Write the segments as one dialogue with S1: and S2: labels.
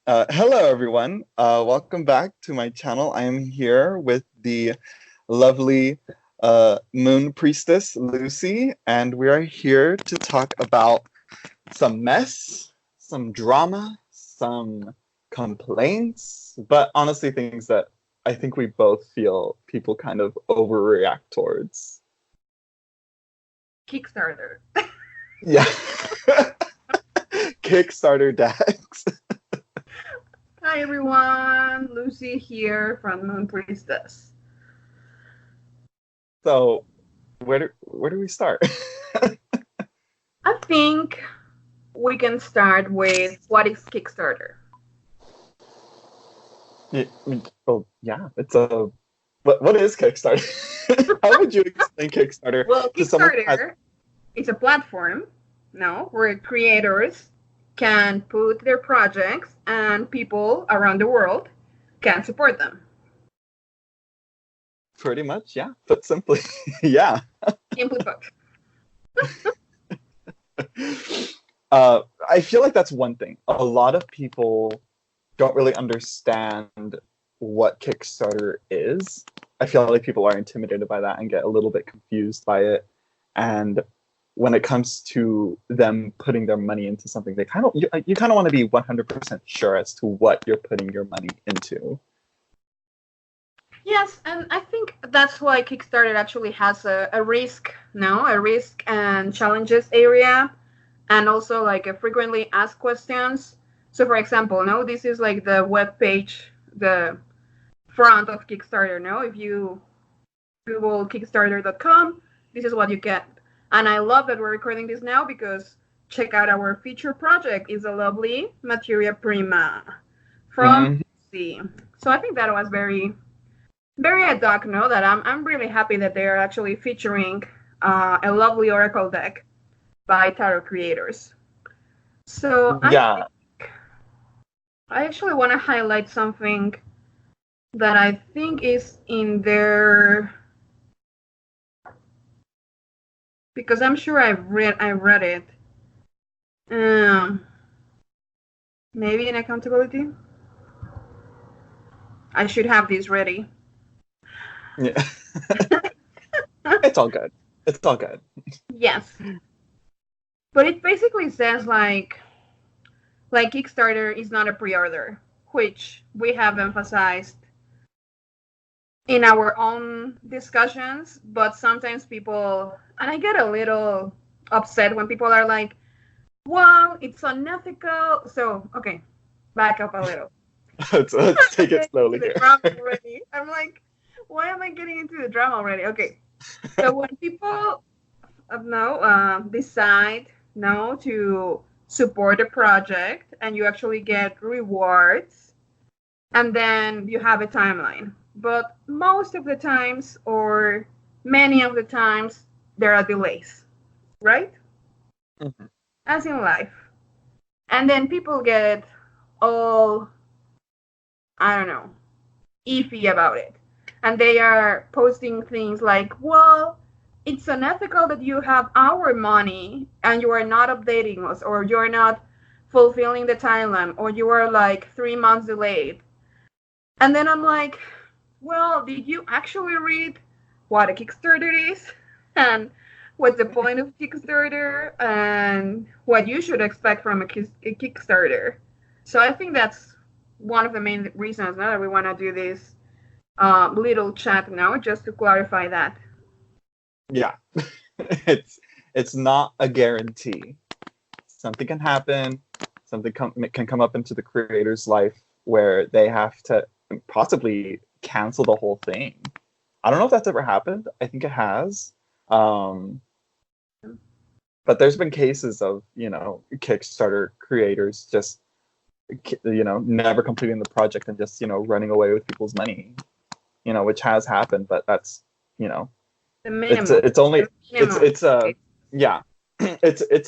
S1: Hello, everyone. Welcome back to my channel. I am here with the lovely Moon Priestess, Lucy, and we are here to talk about some mess, some drama, some complaints, but honestly, things that I think we both feel people kind of overreact towards.
S2: Kickstarter.
S1: Yeah. Kickstarter decks.
S2: Hi everyone, Lucy here from Moon Priestess.
S1: So, where do we start?
S2: I think we can start with what is Kickstarter.
S1: Yeah, it's a. What is Kickstarter? How would you explain Kickstarter?
S2: Well,
S1: to someone who has-
S2: Kickstarter is a platform now where creators can put their projects and people around the world can support them.
S1: Pretty much, yeah. Put simply, yeah.
S2: Simply put.
S1: I feel like that's one thing. A lot of people don't really understand what Kickstarter is. I feel like people are intimidated by that and get a little bit confused by it. And when it comes to them putting their money into something, they kind of you kind of want to be 100% sure as to what you're putting your money into.
S2: Yes, and I think that's why Kickstarter actually has a risk now, a risk and challenges area, and also like a frequently asked questions. So for example, no, this is like the web page, the front of Kickstarter. No, if you Google Kickstarter.com, this is what you get. And I love that we're recording this now because check out our feature project. It's a lovely materia prima from C. So I think that was very ad hoc, no? That I'm really happy that they are actually featuring a lovely Oracle deck by tarot creators. So
S1: Yeah.
S2: I actually want to highlight something that I think is in their, because I'm sure I read it. Maybe in accountability. I should have this ready.
S1: Yeah. It's all good. It's all good.
S2: Yes. But it basically says like Kickstarter is not a pre-order, which we have emphasized in our own discussions, but sometimes people, and I get a little upset when people are like, well, it's unethical. So, okay, back up a little.
S1: let's take it slowly here.
S2: I'm like, why am I getting into the drama already? Okay, so when people decide to support a project and you actually get rewards, and then you have a timeline. But most of the times, or many of the times, there are delays, right?
S1: Mm-hmm.
S2: As in life. And then people get all, I don't know, iffy about it. And they are posting things like, well, it's unethical that you have our money and you are not updating us, or you're not fulfilling the timeline, or you are like 3 months delayed. And then I'm like, well, did you actually read what a Kickstarter is? And what's the point of Kickstarter? And what you should expect from a Kickstarter? So I think that's one of the main reasons now that we want to do this little chat now, just to clarify that.
S1: Yeah. It's not a guarantee. Something can happen. Something can come up into the creator's life where they have to possibly cancel the whole thing. I don't know if that's ever happened. I think it has. But there's been cases of, Kickstarter creators just, never completing the project and just, running away with people's money, which has happened. But that's,
S2: the minimum.
S1: It's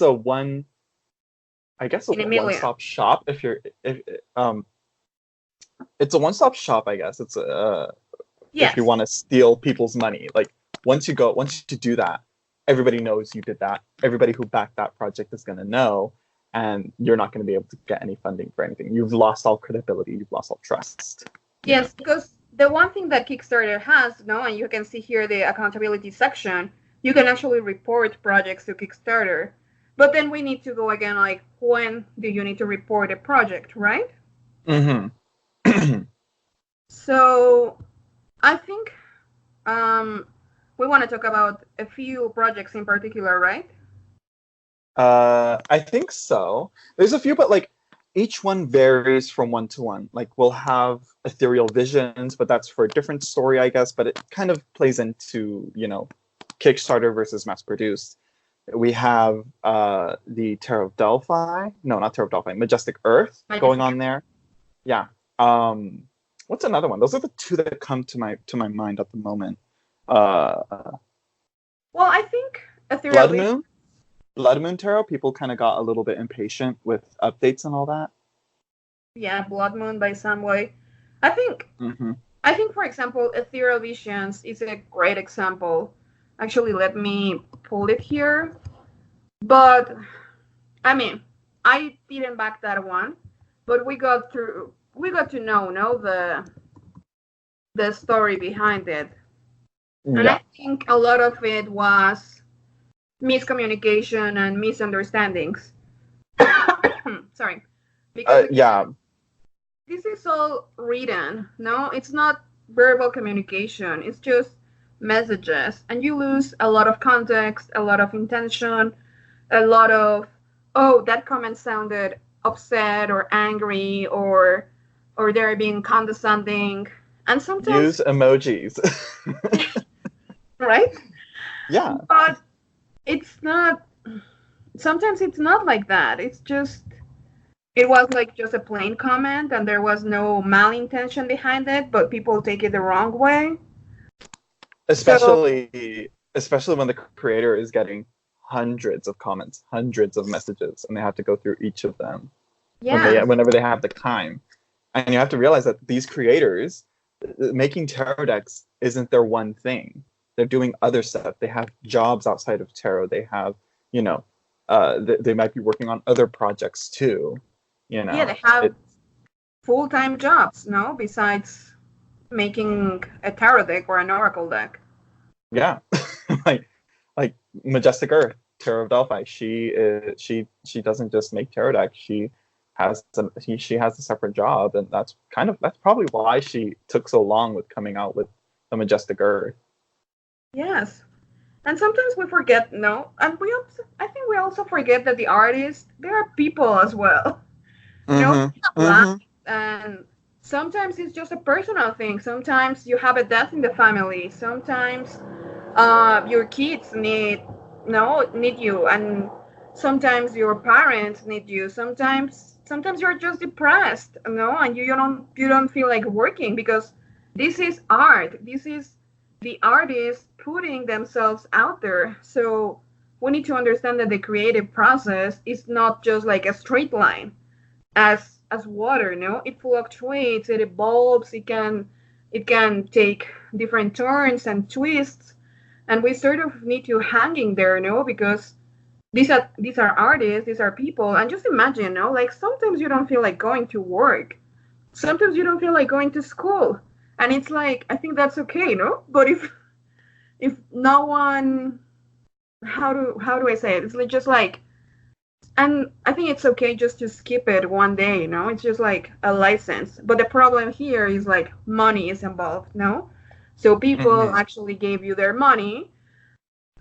S1: a one, I guess, a one-stop shop. It's a one-stop shop, I guess. It's if you want to steal people's money. Like once you do that, everybody knows you did that. Everybody who backed that project is going to know, and you're not going to be able to get any funding for anything. You've lost all credibility. You've lost all trust.
S2: Yes, because the one thing that Kickstarter has, no, and you can see here the accountability section, you can actually report projects to Kickstarter. But then we need to go again, like, when do you need to report a project, right?
S1: Mm-hmm.
S2: So I think we want to talk about a few projects in particular, right?
S1: I think so. There's a few, but like each one varies from one to one. Like we'll have ethereal visions, but that's for a different story, I guess. But it kind of plays into, Kickstarter versus mass produced. We have the Terror of Delphi. No, not Terror of Delphi. Majestic Earth going on there. Yeah. What's another one? Those are the two that come to my mind at the moment.
S2: Well, I think ethereal
S1: Blood Moon Tarot, people kind of got a little bit impatient with updates and all that.
S2: Yeah, Blood Moon by Samway. I think, for example, Ethereal Visions is a great example. Actually, let me pull it here. But, I mean, I didn't back that one, but we got to know the story behind it. Yeah. And I think a lot of it was miscommunication and misunderstandings. Sorry. Because this is all written, no? It's not verbal communication. It's just messages. And you lose a lot of context, a lot of intention, a lot of, oh, that comment sounded upset or angry or they're being condescending. And sometimes...
S1: Use emojis.
S2: Right?
S1: Yeah.
S2: But it's not, sometimes it's not like that. It was like just a plain comment and there was no malintention behind it, but people take it the wrong way.
S1: Especially when the creator is getting hundreds of comments, hundreds of messages, and they have to go through each of them whenever they have the time. And you have to realize that these creators, making tarot decks isn't their one thing. They're doing other stuff. They have jobs outside of tarot. They have, they might be working on other projects too.
S2: Yeah, they have full-time jobs, no? Besides making a tarot deck or an oracle deck.
S1: Yeah, like Majestic Earth, Terror of Delphi. She doesn't just make tarot decks. She has a separate job, and that's probably why she took so long with coming out with the Majestic Earth.
S2: Yes, and sometimes we forget, no, and I think we also forget that the artists, they are people as well. And sometimes it's just a personal thing. Sometimes you have a death in the family. Sometimes your kids need you, and sometimes your parents need you. Sometimes you're just depressed, and you don't feel like working because this is art. This is the artist putting themselves out there. So we need to understand that the creative process is not just like a straight line as water, no? It fluctuates, it evolves, it can take different turns and twists, and we sort of need to hang in there, no? Because these are artists, these are people, and just imagine, no? Like sometimes you don't feel like going to work, sometimes you don't feel like going to school. And it's like, I think that's okay, no? But if no one, how do I say it? It's like just like, and I think it's okay just to skip it one day, no? It's just like a license. But the problem here is like money is involved, no? So people actually gave you their money.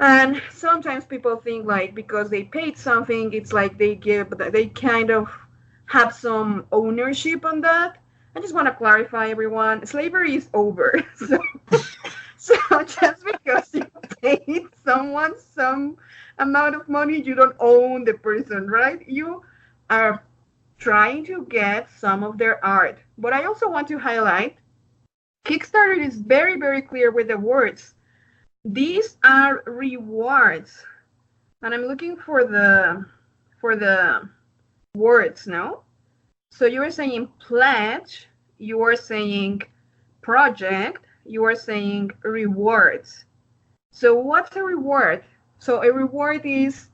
S2: And sometimes people think like because they paid something, it's like they kind of have some ownership on that. I just want to clarify, everyone, slavery is over. So just because you paid someone some amount of money, you don't own the person, right? You are trying to get some of their art. But I also want to highlight, Kickstarter is very, very clear with the words. These are rewards. And I'm looking for the words, no? So you are saying pledge, you are saying project, you are saying rewards. So what's a reward? So a reward is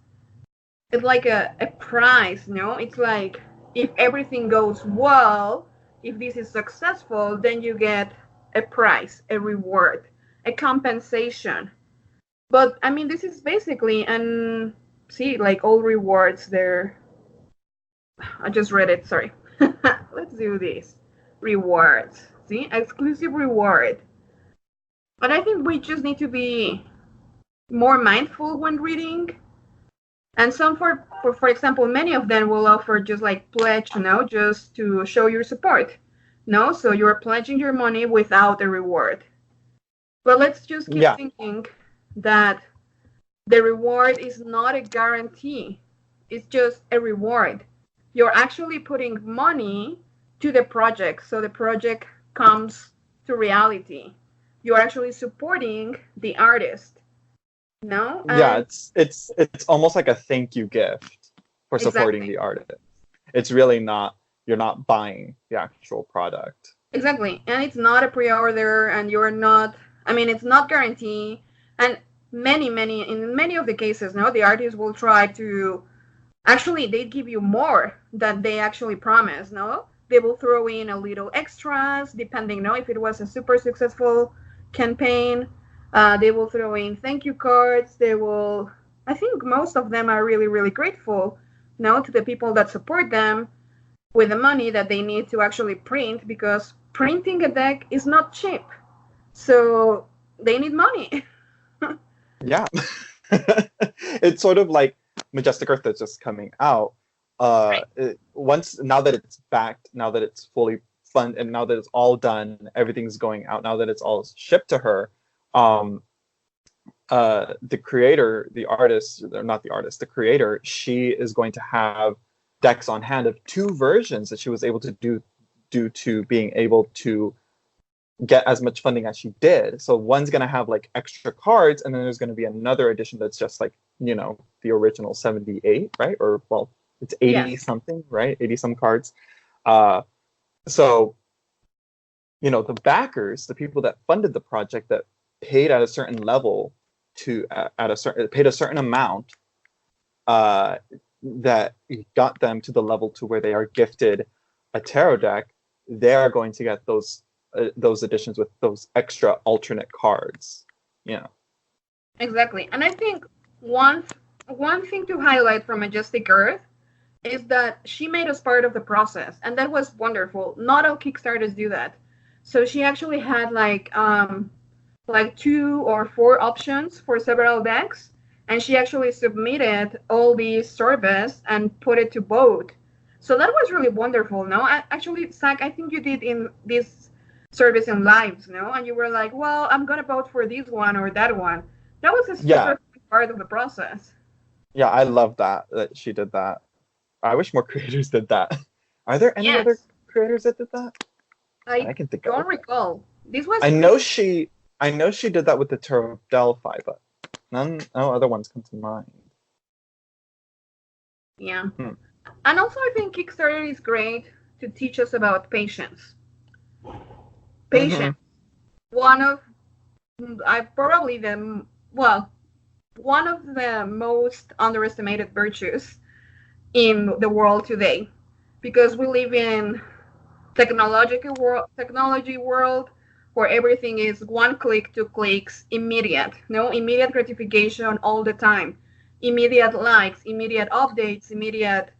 S2: it's like a prize, no? It's like if everything goes well, if this is successful, then you get a prize, a reward, a compensation. But I mean, this is basically, and see, like all rewards, they're, I just read it, sorry. Let's do this. Rewards. See, exclusive reward. But I think we just need to be more mindful when reading. And some, for example, many of them will offer just like pledge, just to show your support. No, so you're pledging your money without a reward. But let's just keep thinking that the reward is not a guarantee. It's just a reward. You're actually putting money to the project, so the project comes to reality. You're actually supporting the artist. No?
S1: Yeah, it's almost like a thank you gift for supporting the artist. It's really not, you're not buying the actual product.
S2: Exactly. And it's not a pre-order, and you're not, I mean, it's not guaranteed. And in many of the cases, the artist will try to, actually, they give you more than they actually promise, no? They will throw in a little extras, depending, if it was a super successful campaign. They will throw in thank you cards. They will, I think most of them are really, really grateful, to the people that support them with the money that they need to actually print, because printing a deck is not cheap. So they need money.
S1: Yeah. It's sort of like Majestic Earth that's just coming out. Now that it's backed, now that it's fully funded, and now that it's all done, everything's going out, now that it's all shipped to her, the creator, the artist, or not the artist, the creator, she is going to have decks on hand of 2 versions that she was able to do due to being able to get as much funding as she did. So one's going to have like extra cards, and then there's going to be another edition that's just like, the original 78, right? Or, well, it's 80 something, right? 80 some cards. So, the backers, the people that funded the project, that paid at a certain level paid a certain amount, that got them to the level to where they are gifted a tarot deck, they are going to get those editions with those extra alternate cards.
S2: Exactly. And I think one thing to highlight from Majestic Earth is that she made us part of the process, and that was wonderful. Not all Kickstarters do that. So she actually had like 2 or 4 options for several decks, and she actually submitted all these surveys and put it to vote. So that was really wonderful. Actually, Zack, I think you did in this service in lives, and you were like, well, I'm gonna vote for this one or that one. That was a super part of the process.
S1: Yeah, I love that she did that. I wish more creators did that. Are there any other creators that did that?
S2: I can think don't recall. This was.
S1: I know she did that with the Tarot of Delphi, but no other ones come to mind.
S2: Yeah. And also, I think Kickstarter is great to teach us about patience. Patience. One of one of the most underestimated virtues in the world today, because we live in technology world where everything is 1 click, 2 clicks, immediate gratification all the time, immediate likes, immediate updates, immediate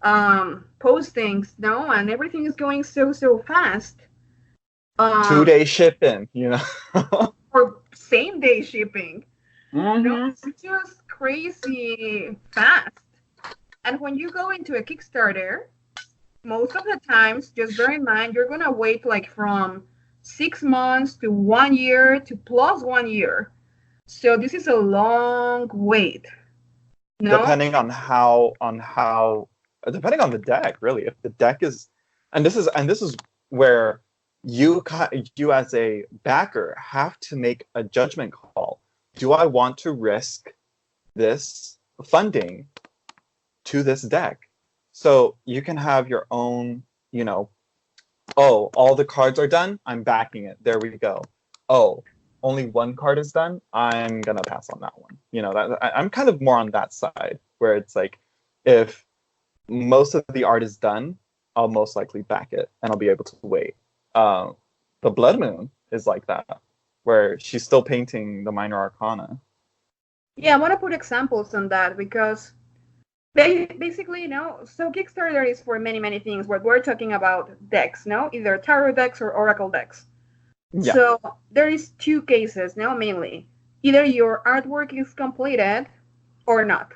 S2: postings, and everything is going so fast.
S1: 2-day shipping,
S2: or same-day shipping. It's just crazy fast. And when you go into a Kickstarter, most of the times, just bear in mind, you're going to wait like from 6 months to 1 year to plus 1 year. So this is a long wait.
S1: Depending on depending on the deck, really. If the deck is, and this is where you as a backer have to make a judgment call. Do I want to risk this funding to this deck? So you can have your own, all the cards are done, I'm backing it. There we go. Oh, only 1 card is done, I'm gonna pass on that one. I'm kind of more on that side, where it's like, if most of the art is done, I'll most likely back it and I'll be able to wait. The Blood Moon is like that, where she's still painting the Minor Arcana.
S2: Yeah, I want to put examples on that because basically, so Kickstarter is for many, many things. What we're talking about decks, either tarot decks or oracle decks.
S1: Yeah.
S2: So there is two cases now, mainly. Either your artwork is completed or not,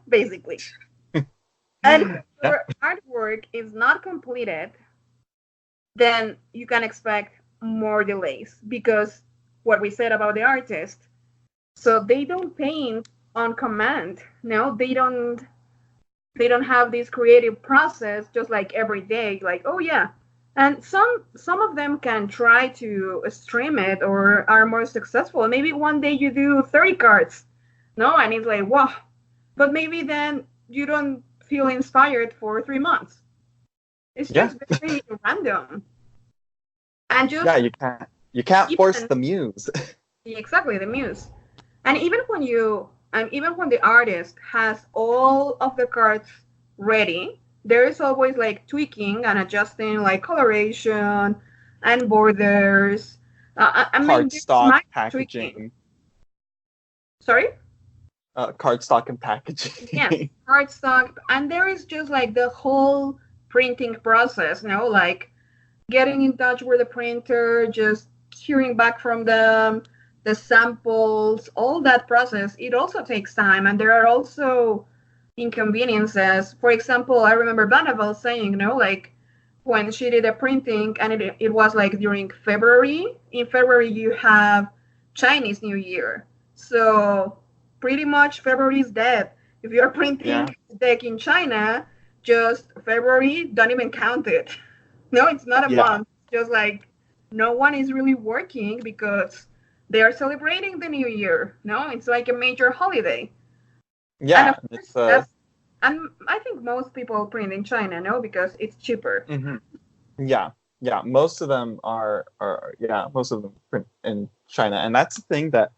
S2: basically. And if your artwork is not completed, then you can expect more delays because what we said about the artist, so they don't paint on command. No, they don't have this creative process just like every day, like, oh yeah. And some of them can try to stream it or are more successful. Maybe one day you do 30 cards, no, and it's like, wow. But maybe then you don't feel inspired for 3 months. It's just very random. And just
S1: you can't force the muse.
S2: Exactly, the muse. And even when the artist has all of the cards ready, there is always like tweaking and adjusting, like coloration and borders.
S1: Cardstock packaging.
S2: Tweaking. Sorry?
S1: Cardstock and packaging.
S2: Yeah, cardstock. And there is just like the whole printing process, like getting in touch with the printer, just hearing back from them, the samples, all that process, it also takes time. And there are also inconveniences. For example, I remember Banavel saying, like when she did a printing and it was like during February. In February, you have Chinese New Year. So pretty much February is dead. If you're printing a deck in China, just February, don't even count it. No, it's not a month. Just like no one is really working because they are celebrating the New Year. No, it's like a major holiday.
S1: Yeah,
S2: and I think most people print in China, because it's cheaper.
S1: Mm-hmm. Yeah, most of them are most of them print in China, and that's the thing that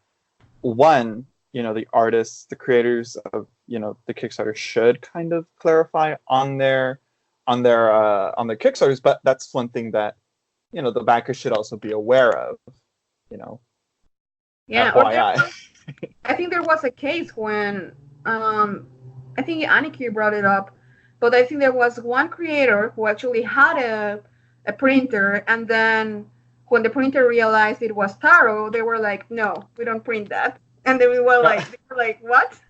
S1: the artists, the creators of the Kickstarter should kind of clarify on their Kickstarters, but that's one thing that the backers should also be aware of.
S2: Yeah,
S1: FYI.
S2: I think there was a case when I think Aniki brought it up, but I think there was one creator who actually had a printer, and then when the printer realized it was tarot, they were like, "No, we don't print that," and they were like, "What?"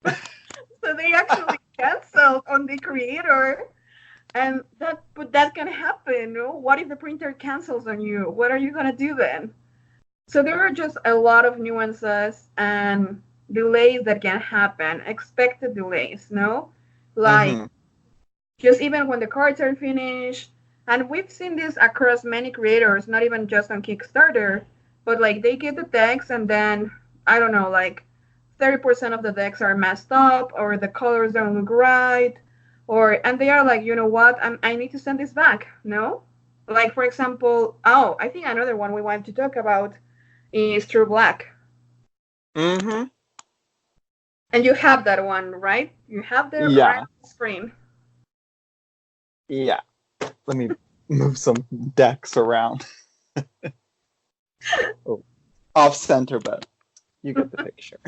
S2: So they actually canceled on the creator. And that can happen, What if the printer cancels on you? What are you gonna do then? So there are just a lot of nuances and delays that can happen, expected delays, Like just even when the cards are finished, and we've seen this across many creators, not even just on Kickstarter, but like they get the decks and then I don't know, like 30% of the decks are messed up or the colors don't look right. And they are like, you know what, I need to send this back, Like, for example, I think another one we want to talk about is True Black.
S1: Mm-hmm.
S2: And you have that one, right? You have the right screen.
S1: Yeah. Let me move some decks around. Off center, but you get the picture.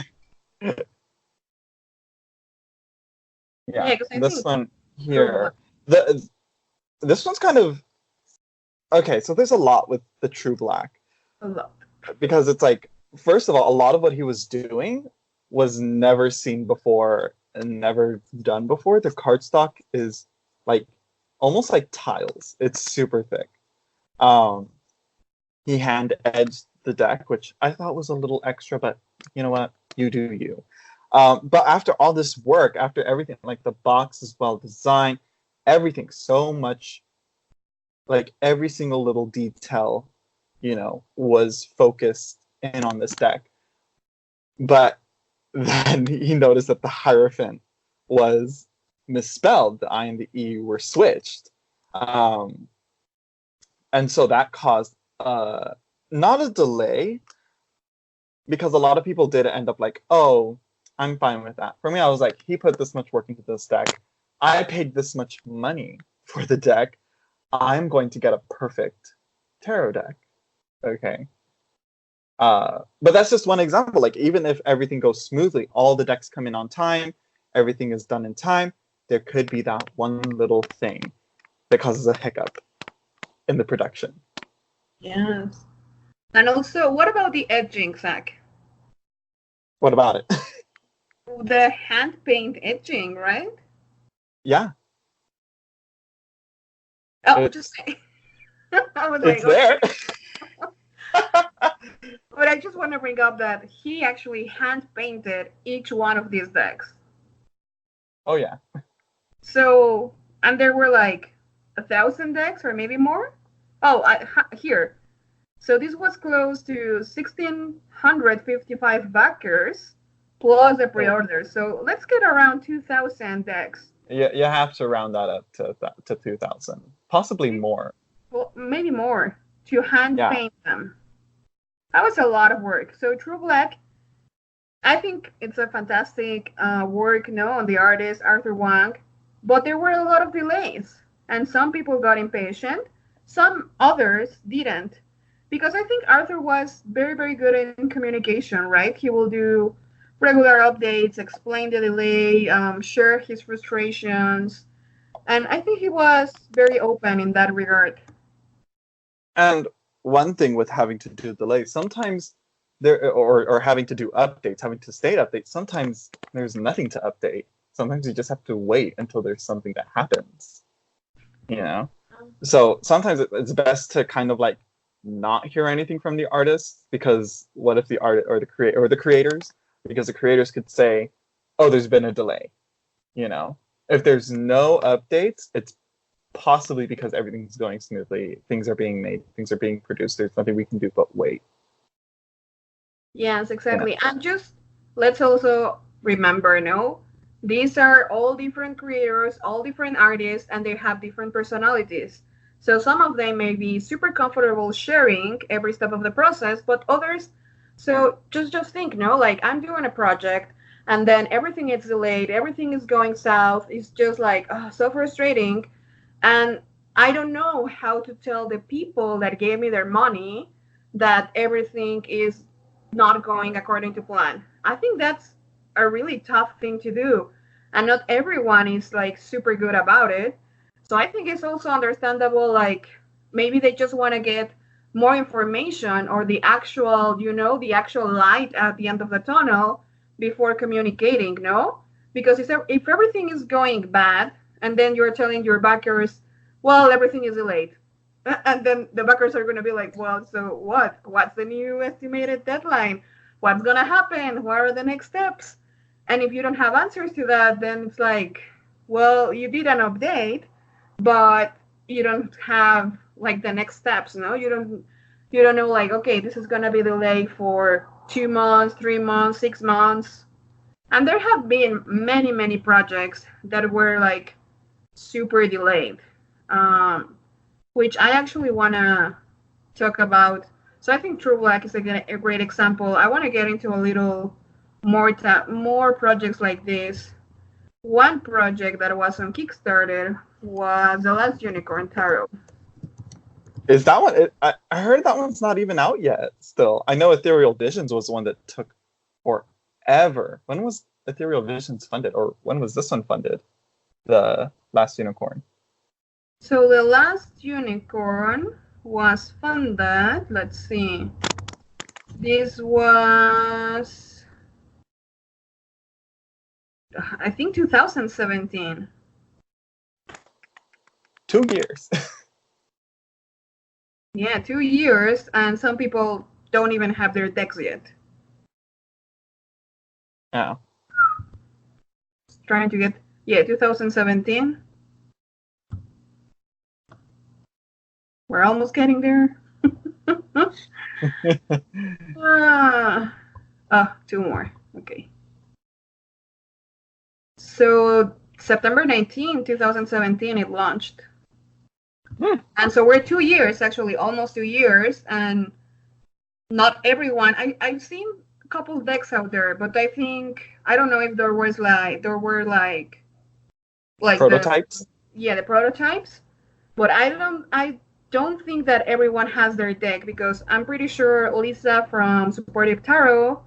S1: This one here. This one's kind of okay. So there's a lot with the True Black.
S2: A lot.
S1: Because it's like, first of all, a lot of what he was doing was never seen before and never done before. The cardstock is like almost like tiles. It's super thick. He hand edged the deck, which I thought was a little extra, but you know what? You do you. But after all this work, after everything, like the box is well designed, everything, so much, like every single little detail, was focused in on this deck. But then he noticed that the Hierophant was misspelled. The I and the E were switched. And so that caused not a delay, because a lot of people did end up like, oh, I'm fine with that. For me, I was like, he put this much work into this deck. I paid this much money for the deck. I'm going to get a perfect tarot deck. Okay. But that's just one example. Like, even if everything goes smoothly, all the decks come in on time, everything is done in time, there could be that one little thing that causes a hiccup in the production.
S2: Yes. And also, what about the edging, Zack?
S1: What about it?
S2: The hand paint edging, right?
S1: Yeah.
S2: Oh, just saying. I was
S1: It's
S2: like,
S1: there.
S2: But I just want to bring up that he actually hand painted each one of these decks.
S1: Oh, yeah.
S2: So, and there were like 1,000 decks or maybe more. Oh, here. So this was close to 1,655 backers plus the pre-order. So let's get around 2,000 decks.
S1: You have to round that up to 2,000, possibly more.
S2: Well, maybe more to hand paint them. That was a lot of work. So True Black, I think it's a fantastic work, on the artist Arthur Wang, but there were a lot of delays, and some people got impatient. Some others didn't, because I think Arthur was very, very good in communication, right? He will do regular updates, explain the delay, share his frustrations, and I think he was very open in that regard.
S1: And one thing with having to do delays, sometimes or having to do updates, having to state updates, sometimes there's nothing to update. Sometimes you just have to wait until there's something that happens. So sometimes it's best to kind of like not hear anything from the artists, because what if the art or the creators, because the creators could say, oh, there's been a delay. If there's no updates, it's possibly because everything's going smoothly, things are being made, things are being produced, there's nothing we can do but wait.
S2: Yes, exactly. And just let's also remember, these are all different creators, all different artists, and they have different personalities. So some of them may be super comfortable sharing every step of the process, but others, so just think, like I'm doing a project and then everything is delayed, everything is going south, it's just like, so frustrating. And I don't know how to tell the people that gave me their money that everything is not going according to plan. I think that's a really tough thing to do. And not everyone is like super good about it. So I think it's also understandable, like maybe they just want to get more information or the actual, the actual light at the end of the tunnel before communicating, no? Because if everything is going bad, and then you're telling your backers, well, everything is delayed. And then the backers are going to be like, well, so what? What's the new estimated deadline? What's going to happen? What are the next steps? And if you don't have answers to that, then it's like, well, you did an update, but you don't have like the next steps, no? You don't know, like, okay, this is going to be delayed for 2 months, 3 months, 6 months. And there have been many, many projects that were like super delayed, which I actually want to talk about. So I think True Black is a great example. I want to get into a little more projects like this. One project that was on Kickstarter was The Last Unicorn Tarot.
S1: Is that one? I heard that one's not even out yet still. I know Ethereal Visions was one that took forever. When was Ethereal Visions funded? Or when was this one funded? The Last Unicorn.
S2: So The Last Unicorn was funded, let's see. This was, I think, 2017.
S1: 2 years.
S2: Yeah, 2 years, and some people don't even have their decks yet.
S1: Yeah.
S2: Trying to get, 2017. We're almost getting there. 2 more. Okay. So September 19, 2017, it launched. And so we're 2 years, actually, almost 2 years, and not everyone. I've seen couple decks out there, but I think I don't know if there were like
S1: Prototypes?
S2: the prototypes, but I don't think that everyone has their deck because I'm pretty sure Lisa from Supportive Tarot,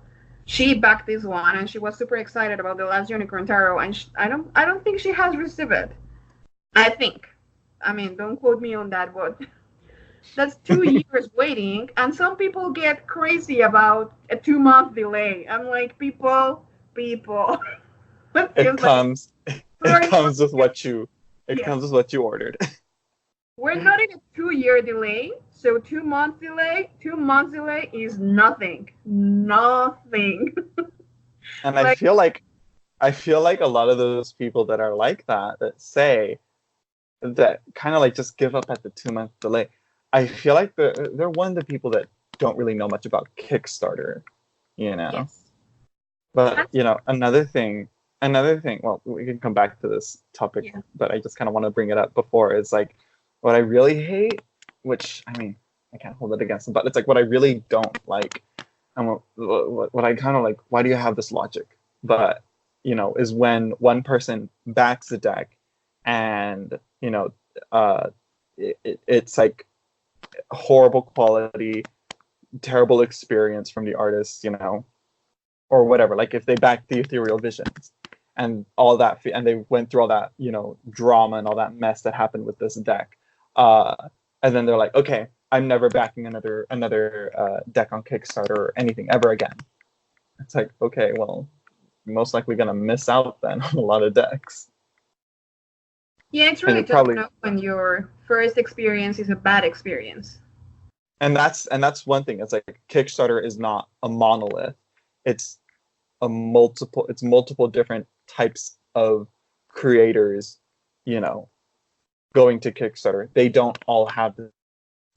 S2: she backed this one and she was super excited about the last Unicorn Tarot, and I don't think she has received it. I think. I mean, don't quote me on that, but that's 2 years waiting, and some people get crazy about a 2 month delay. I'm like, people. It
S1: It
S2: feels like
S1: comes it
S2: sorry,
S1: comes with what you
S2: yeah.
S1: ordered.
S2: We're not in a 2 year delay, so 2 months delay is nothing. Nothing.
S1: And
S2: Like,
S1: I feel like a lot of those people that are like that say that kind of like just give up at the 2 month delay. I feel like they're one of the people that don't really know much about Kickstarter, you know.
S2: yes.
S1: But
S2: That's,
S1: another thing. Well, we can come back to this topic,
S2: yeah.
S1: but I just kind of want to bring it up before is like what I really hate, which I mean I can't hold it against them, but it's like what I really don't like, and what I kind of like. Why do you have this logic? But is when one person backs a deck, and it's like horrible quality, terrible experience from the artist, or whatever. Like if they backed the Ethereal Visions and all that, and they went through all that, drama and all that mess that happened with this deck, uh, and then they're like, okay, I'm never backing another deck on Kickstarter or anything ever again. It's like, okay, well, you're most likely gonna miss out then on a lot of decks,
S2: Yeah, it's
S1: and
S2: really
S1: you're
S2: tough,
S1: probably
S2: when your first experience is a bad experience.
S1: and that's one thing. It's like Kickstarter is not a monolith. It's multiple different types of creators, you know, going to Kickstarter. They don't all have the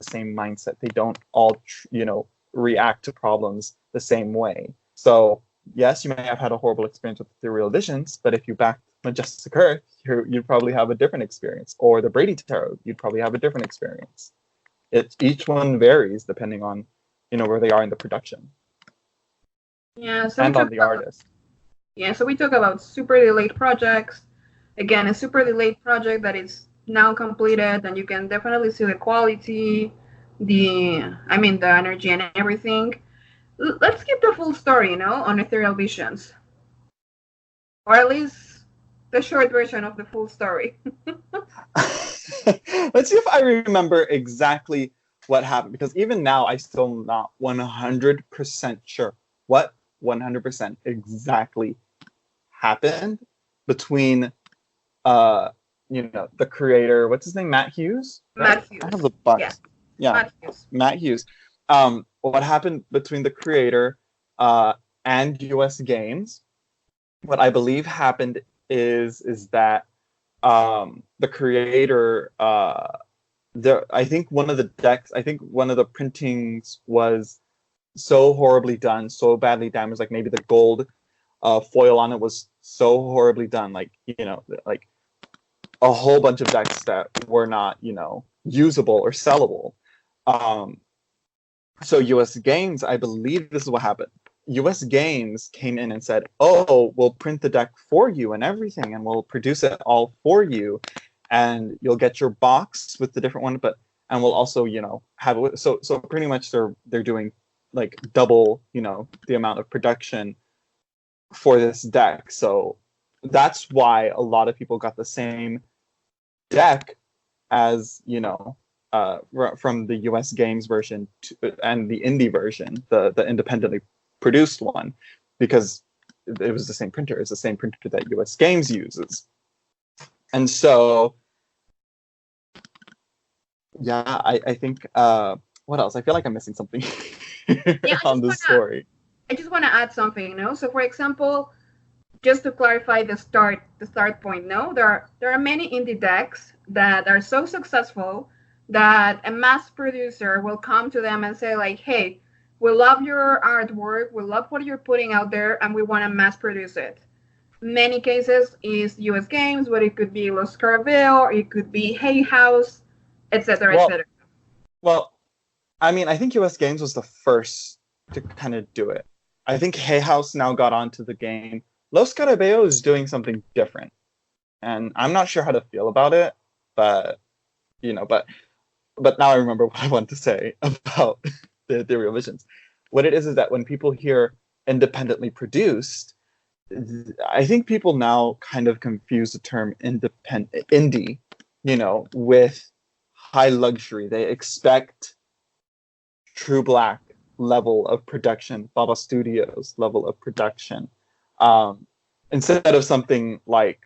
S1: same mindset. They don't all, react to problems the same way. So yes, you may have had a horrible experience with the Real Visions, but if you backed Majestic Earth, you'd probably have a different experience. Or the Brady Tarot, you'd probably have a different experience. Each one varies depending on, where they are in the production
S2: Yeah, so we
S1: and on
S2: talk
S1: the
S2: about
S1: artist.
S2: yeah, so we talk about super delayed projects. Again, a super delayed project that is now completed, and you can definitely see the quality, the energy and everything. Let's keep the full story, on Ethereal Visions, or at least the short version of the full story.
S1: Let's see if I remember exactly what happened, because even now I still not 100% sure what 100% exactly happened between the creator, what's his name, Matt Hughes, right? I have
S2: Matthews.
S1: the
S2: Yeah,
S1: bucks. Yeah,
S2: Matthews.
S1: Matt Hughes. What happened between the creator and US Games, what I believe happened is that the creator I think one of the decks, I think one of the printings was so horribly done, so badly damaged, like maybe the gold foil on it was so horribly done, like like a whole bunch of decks that were not usable or sellable. So US Games, I believe this is what happened. US Games came in and said, "Oh, we'll print the deck for you and everything, and we'll produce it all for you, and you'll get your box with the different one, and we'll also, have it." So pretty much they're doing like double, the amount of production for this deck. So that's why a lot of people got the same deck as from the US Games version and the indie version, the independently produced one, because it was the same printer. It's the same printer that US Games uses. And so, yeah, I think, what else? I feel like I'm missing something
S2: Yeah,
S1: on this story.
S2: I just want to add something. So, for example, just to clarify the start point, there are many indie decks that are so successful that a mass producer will come to them and say, like, hey, we love your artwork, we love what you're putting out there, and we want to mass produce it. Many cases is US Games, but it could be Los Carvel, it could be Hay House, etc.,
S1: Well,
S2: etc.
S1: well, I mean, I think US Games was the first to kind of do it. I think Hay House now got onto the game. Los Carabeos is doing something different, and I'm not sure how to feel about it, but but now I remember what I wanted to say about the Ethereal Visions. What it is that when people hear independently produced, I think people now kind of confuse the term indie, with high luxury. They expect True Black level of production, Baba Studios level of production, instead of something like,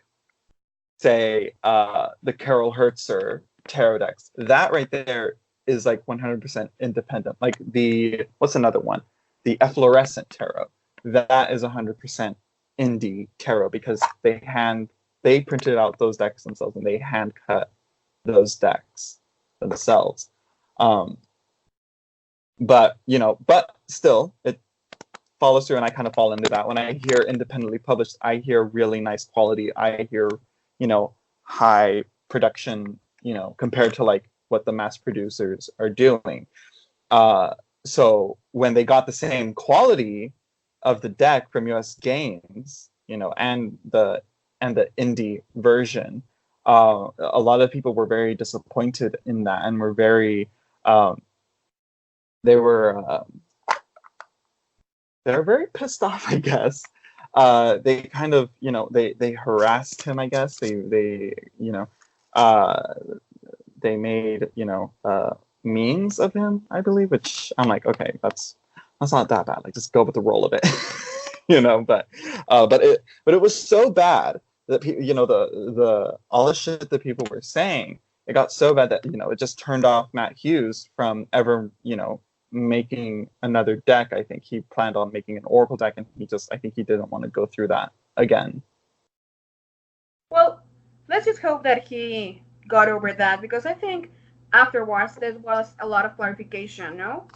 S1: say, the Carol Hertzer tarot decks. That right there is like 100% independent. Like what's another one? The Efflorescent tarot. That is 100% indie tarot because they printed out those decks themselves and they hand cut those decks themselves. But still, it follows through, and I kind of fall into that. When I hear independently published, I hear really nice quality. I hear, high production, compared to like what the mass producers are doing. So when they got the same quality of the deck from US Games, and the indie version, a lot of people were very disappointed in that and were very they were very pissed off, I guess. They kind of, they harassed him, I guess. They made, memes of him, I believe, which I'm like, okay, that's not that bad. Like, just go with the roll of it, But it was so bad that the all the shit that people were saying, it got so bad that it just turned off Matt Hughes from ever making another deck. I think he planned on making an Oracle deck, and I think he didn't want to go through that again.
S2: Well, let's just hope that he got over that, because I think afterwards there was a lot of clarification, no?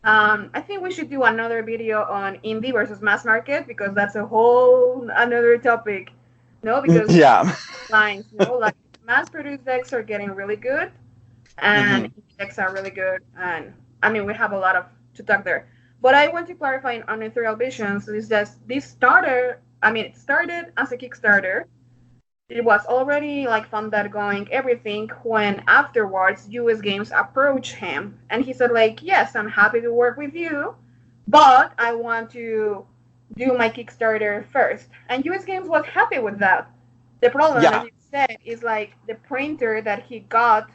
S2: I think we should do another video on indie versus mass market, because that's a whole another topic, no? Because lines, like mass-produced decks are getting really good, and indie decks are really good, and I mean, we have a lot to talk there. But I want to clarify on Ethereal Visions is that it started as a Kickstarter. It was already like funded, going everything, when afterwards US Games approached him and he said like, yes, I'm happy to work with you, but I want to do my Kickstarter first. And US Games was happy with that. The problem, as you said, is like the printer that he got,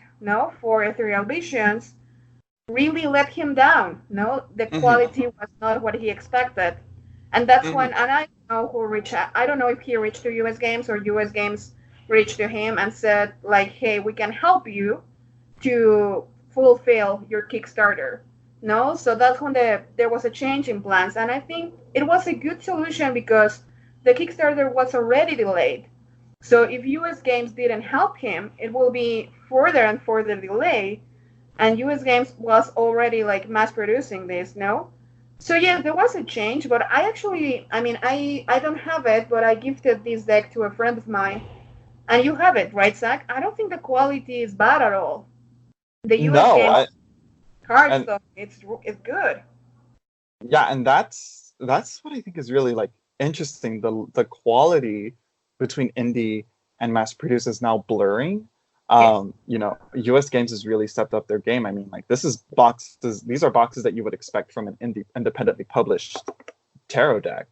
S2: for Ethereal Visions really let him down. The quality was not what he expected. And that's when, and I don't know who reached out. I don't know if he reached to US Games or US Games reached to him and said like, hey, we can help you to fulfill your Kickstarter. So that's when there was a change in plans. And I think it was a good solution because the Kickstarter was already delayed. So if US Games didn't help him, it will be further and further delay. And US Games was already like mass producing this, So yeah, there was a change, but I don't have it, but I gifted this deck to a friend of mine. And you have it, right, Zack? I don't think the quality is bad at all. The US Games card stuff, it's good.
S1: Yeah, and that's what I think is really like interesting. The quality between indie and mass produced is now blurring. US Games has really stepped up their game. I mean, like these are boxes that you would expect from an independently published tarot deck,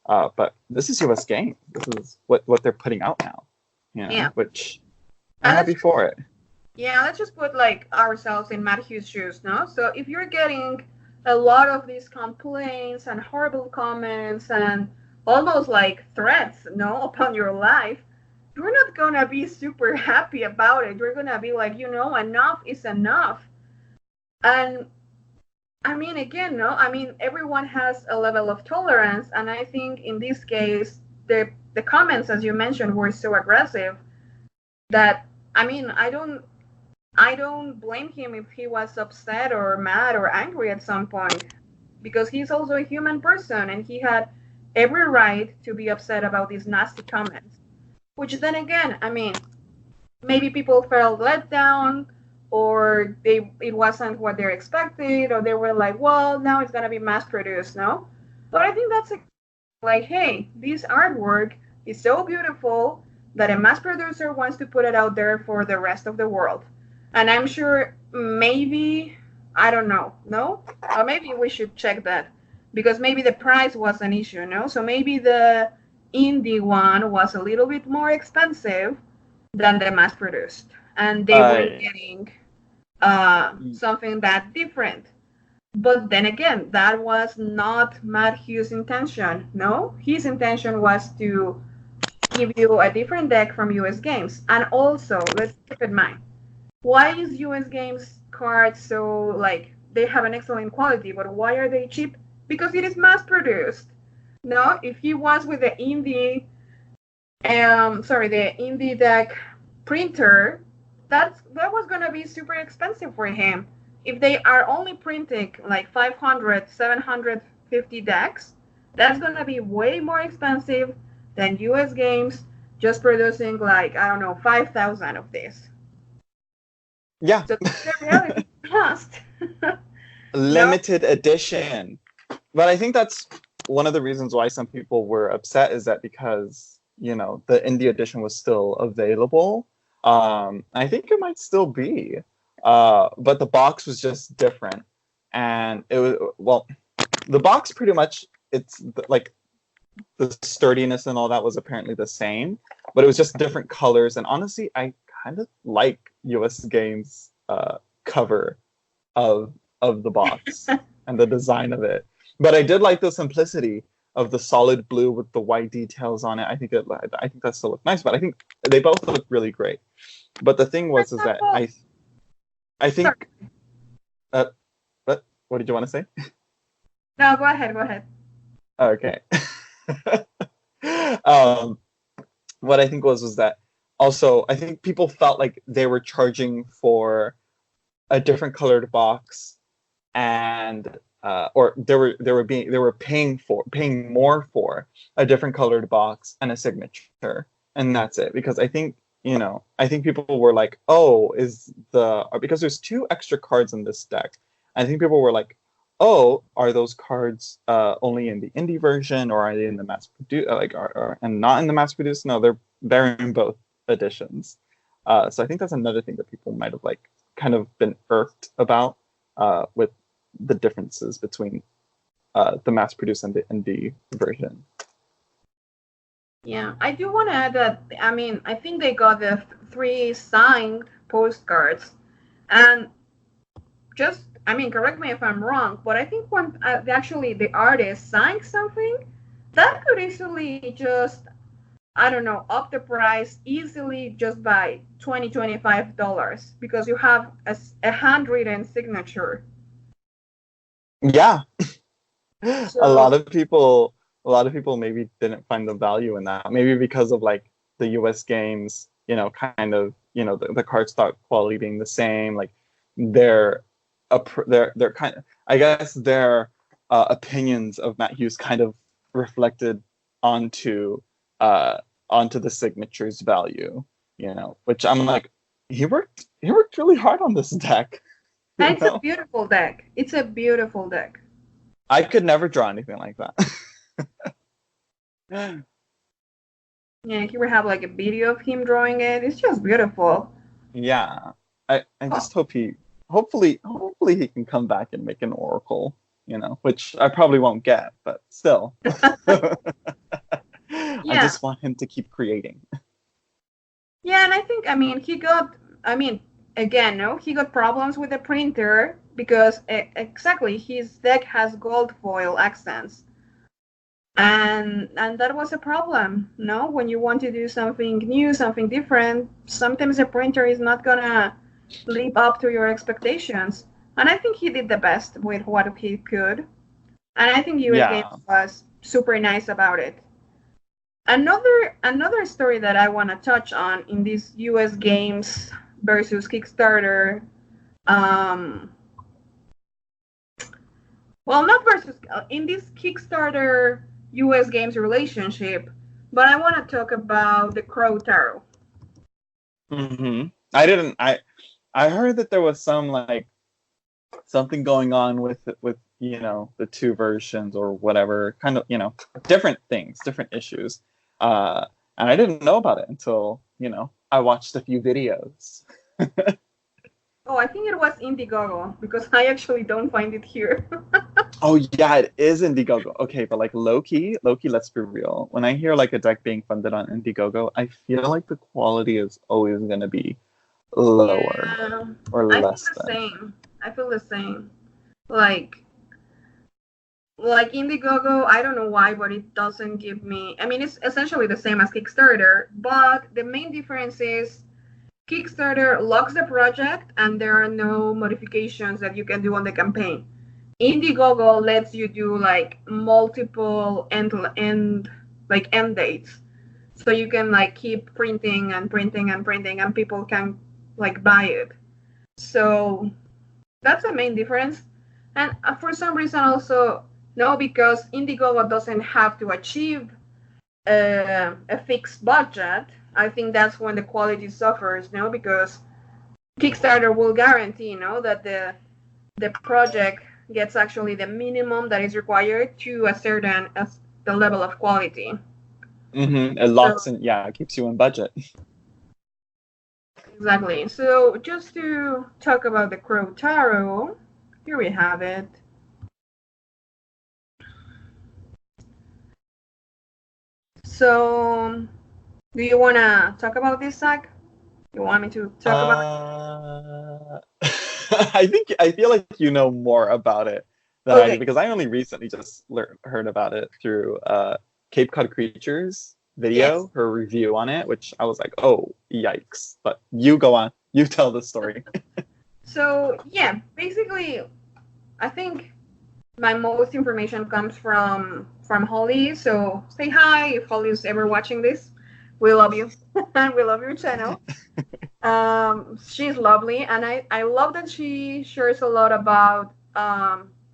S1: but this is US Games. This is what they're putting out now, which I'm happy for it.
S2: Yeah, let's just put like ourselves in Matt Hughes' shoes, So if you're getting a lot of these complaints and horrible comments and almost like threats, upon your life, you're not gonna be super happy about it. You're gonna be like, enough is enough. And I mean, again, everyone has a level of tolerance, and I think in this case, the comments, as you mentioned, were so aggressive that I don't blame him if he was upset or mad or angry at some point, because he's also a human person and he had every right to be upset about these nasty comments. Which then again, maybe people felt let down, or it wasn't what they expected, or they were like, well, now it's gonna be mass produced, But I think that's like, hey, this artwork is so beautiful that a mass producer wants to put it out there for the rest of the world. And I'm sure maybe, I don't know, no? Or maybe we should check that because maybe the price was an issue, no? So maybe the indie one was a little bit more expensive than the mass produced. And they weren't
S1: I
S2: getting something that different. But then again, that was not Matt Hughes' intention. No, his intention was to give you a different deck from US Games. And also, let's keep in mind, why is US Games cards so, like, they have an excellent quality, but why are they cheap? Because it is mass produced. No, if he was with the the indie deck printer, that was gonna be super expensive for him. If they are only printing like 500, 750 decks, that's gonna be way more expensive than US Games just producing like, I don't know, 5,000 of this.
S1: Yeah,
S2: So the reality cost. No?
S1: limited edition. But I think that's one of the reasons why some people were upset is that because, the indie edition was still available. I think it might still be. But the box was just different. And it was, well, the box pretty much, it's like the sturdiness and all that was apparently the same, but it was just different colors. And honestly, I kind of like US Games cover of the box and the design of it. But I did like the simplicity of the solid blue with the white details on it. I think that still looked nice, but I think they both look really great. But the thing
S2: For
S1: was is that
S2: example,
S1: I
S2: sorry.
S1: think what did you want to say?
S2: No, go ahead, go ahead.
S1: Okay. um, what I think was that also I think people felt like they were charging for a different colored box, and or they were paying more for a different colored box and a signature, and that's it. Because I think people were like, oh, because there's two extra cards in this deck. I think people were like, oh, are those cards only in the indie version, or are they in the mass produced, and not in the mass produced? No, they're in both editions. So I think that's another thing that people might have like kind of been irked about with the differences between the mass produced and the indie version.
S2: Yeah, I do want to add that, I mean, I think they got the three signed postcards. And just, I mean, correct me if I'm wrong, but I think when actually the artist signs something, that could easily just, I don't know, up the price easily just by $25 because you have a handwritten signature.
S1: Yeah,
S2: So,
S1: a lot of people maybe didn't find the value in that. Maybe because of like the US games, kind of, the cardstock quality being the same, like their their kind of, I guess their opinions of Matt Hughes kind of reflected onto uh onto the signature's value, which I'm like, he worked really hard on this deck,
S2: and
S1: you
S2: it's a
S1: know.
S2: beautiful deck. It's a beautiful deck.
S1: I could never draw anything like that.
S2: Yeah, here we have like a video of him drawing it. It's just beautiful.
S1: Yeah. I
S2: Oh,
S1: just hope hopefully he can come back and make an Oracle, which I probably won't get, but still. I
S2: yeah.
S1: just want him to keep creating.
S2: Yeah, and I think, I mean, I mean, again, no, he got problems with the printer because exactly his deck has gold foil accents. And that was a problem, no? When you want to do something new, something different, sometimes the printer is not gonna live up to your expectations. And I think he did the best with what he could. And I think US Games
S1: Yeah.
S2: was super nice about it. Another story that I want to touch on in this US Games versus Kickstarter, um, well, not versus, in this Kickstarter US Games relationship, but I want to talk about the Crow Tarot.
S1: hmm I didn't. I heard that there was some like something going on with the two versions or whatever, kind of, different things, different issues. And I didn't know about it until, I watched a few videos.
S2: Oh, I think it was IndieGoGo because I actually don't find it here.
S1: Oh yeah, it is IndieGoGo. Okay, but like low-key, let's be real. When I hear like a deck being funded on IndieGoGo, I feel like the quality is always gonna be lower
S2: Yeah,
S1: or
S2: I feel
S1: less
S2: the
S1: than.
S2: same. I feel the same. Like IndieGoGo, I don't know why, but it doesn't give me. I mean, it's essentially the same as Kickstarter, but the main difference is Kickstarter locks the project and there are no modifications that you can do on the campaign. IndieGoGo lets you do like multiple end dates, so you can like keep printing and printing and printing, and people can like buy it. So that's the main difference. And for some reason also no, because IndieGoGo doesn't have to achieve a fixed budget. I think that's when the quality suffers, no, because Kickstarter will guarantee, that the project gets actually the minimum that is required to a certain the level of quality.
S1: It
S2: So
S1: locks in, yeah, it keeps you in budget.
S2: exactly. So just to talk about the Crow Tarot, here we have it. So do you want to talk about this, Zack? You want me to talk about
S1: Uh, I feel like you know more about it
S2: it?
S1: than I do
S2: Okay.
S1: because I only recently just heard about it through Cape Cod Creatures
S2: Yes.
S1: video, her review on it, which I was like, oh, yikes. But you go on, you tell the story.
S2: So yeah, basically, I think my most information comes from Holly. So say hi if Holly is ever watching this. We love you, and we love your channel. She's lovely, and I love that she shares a lot about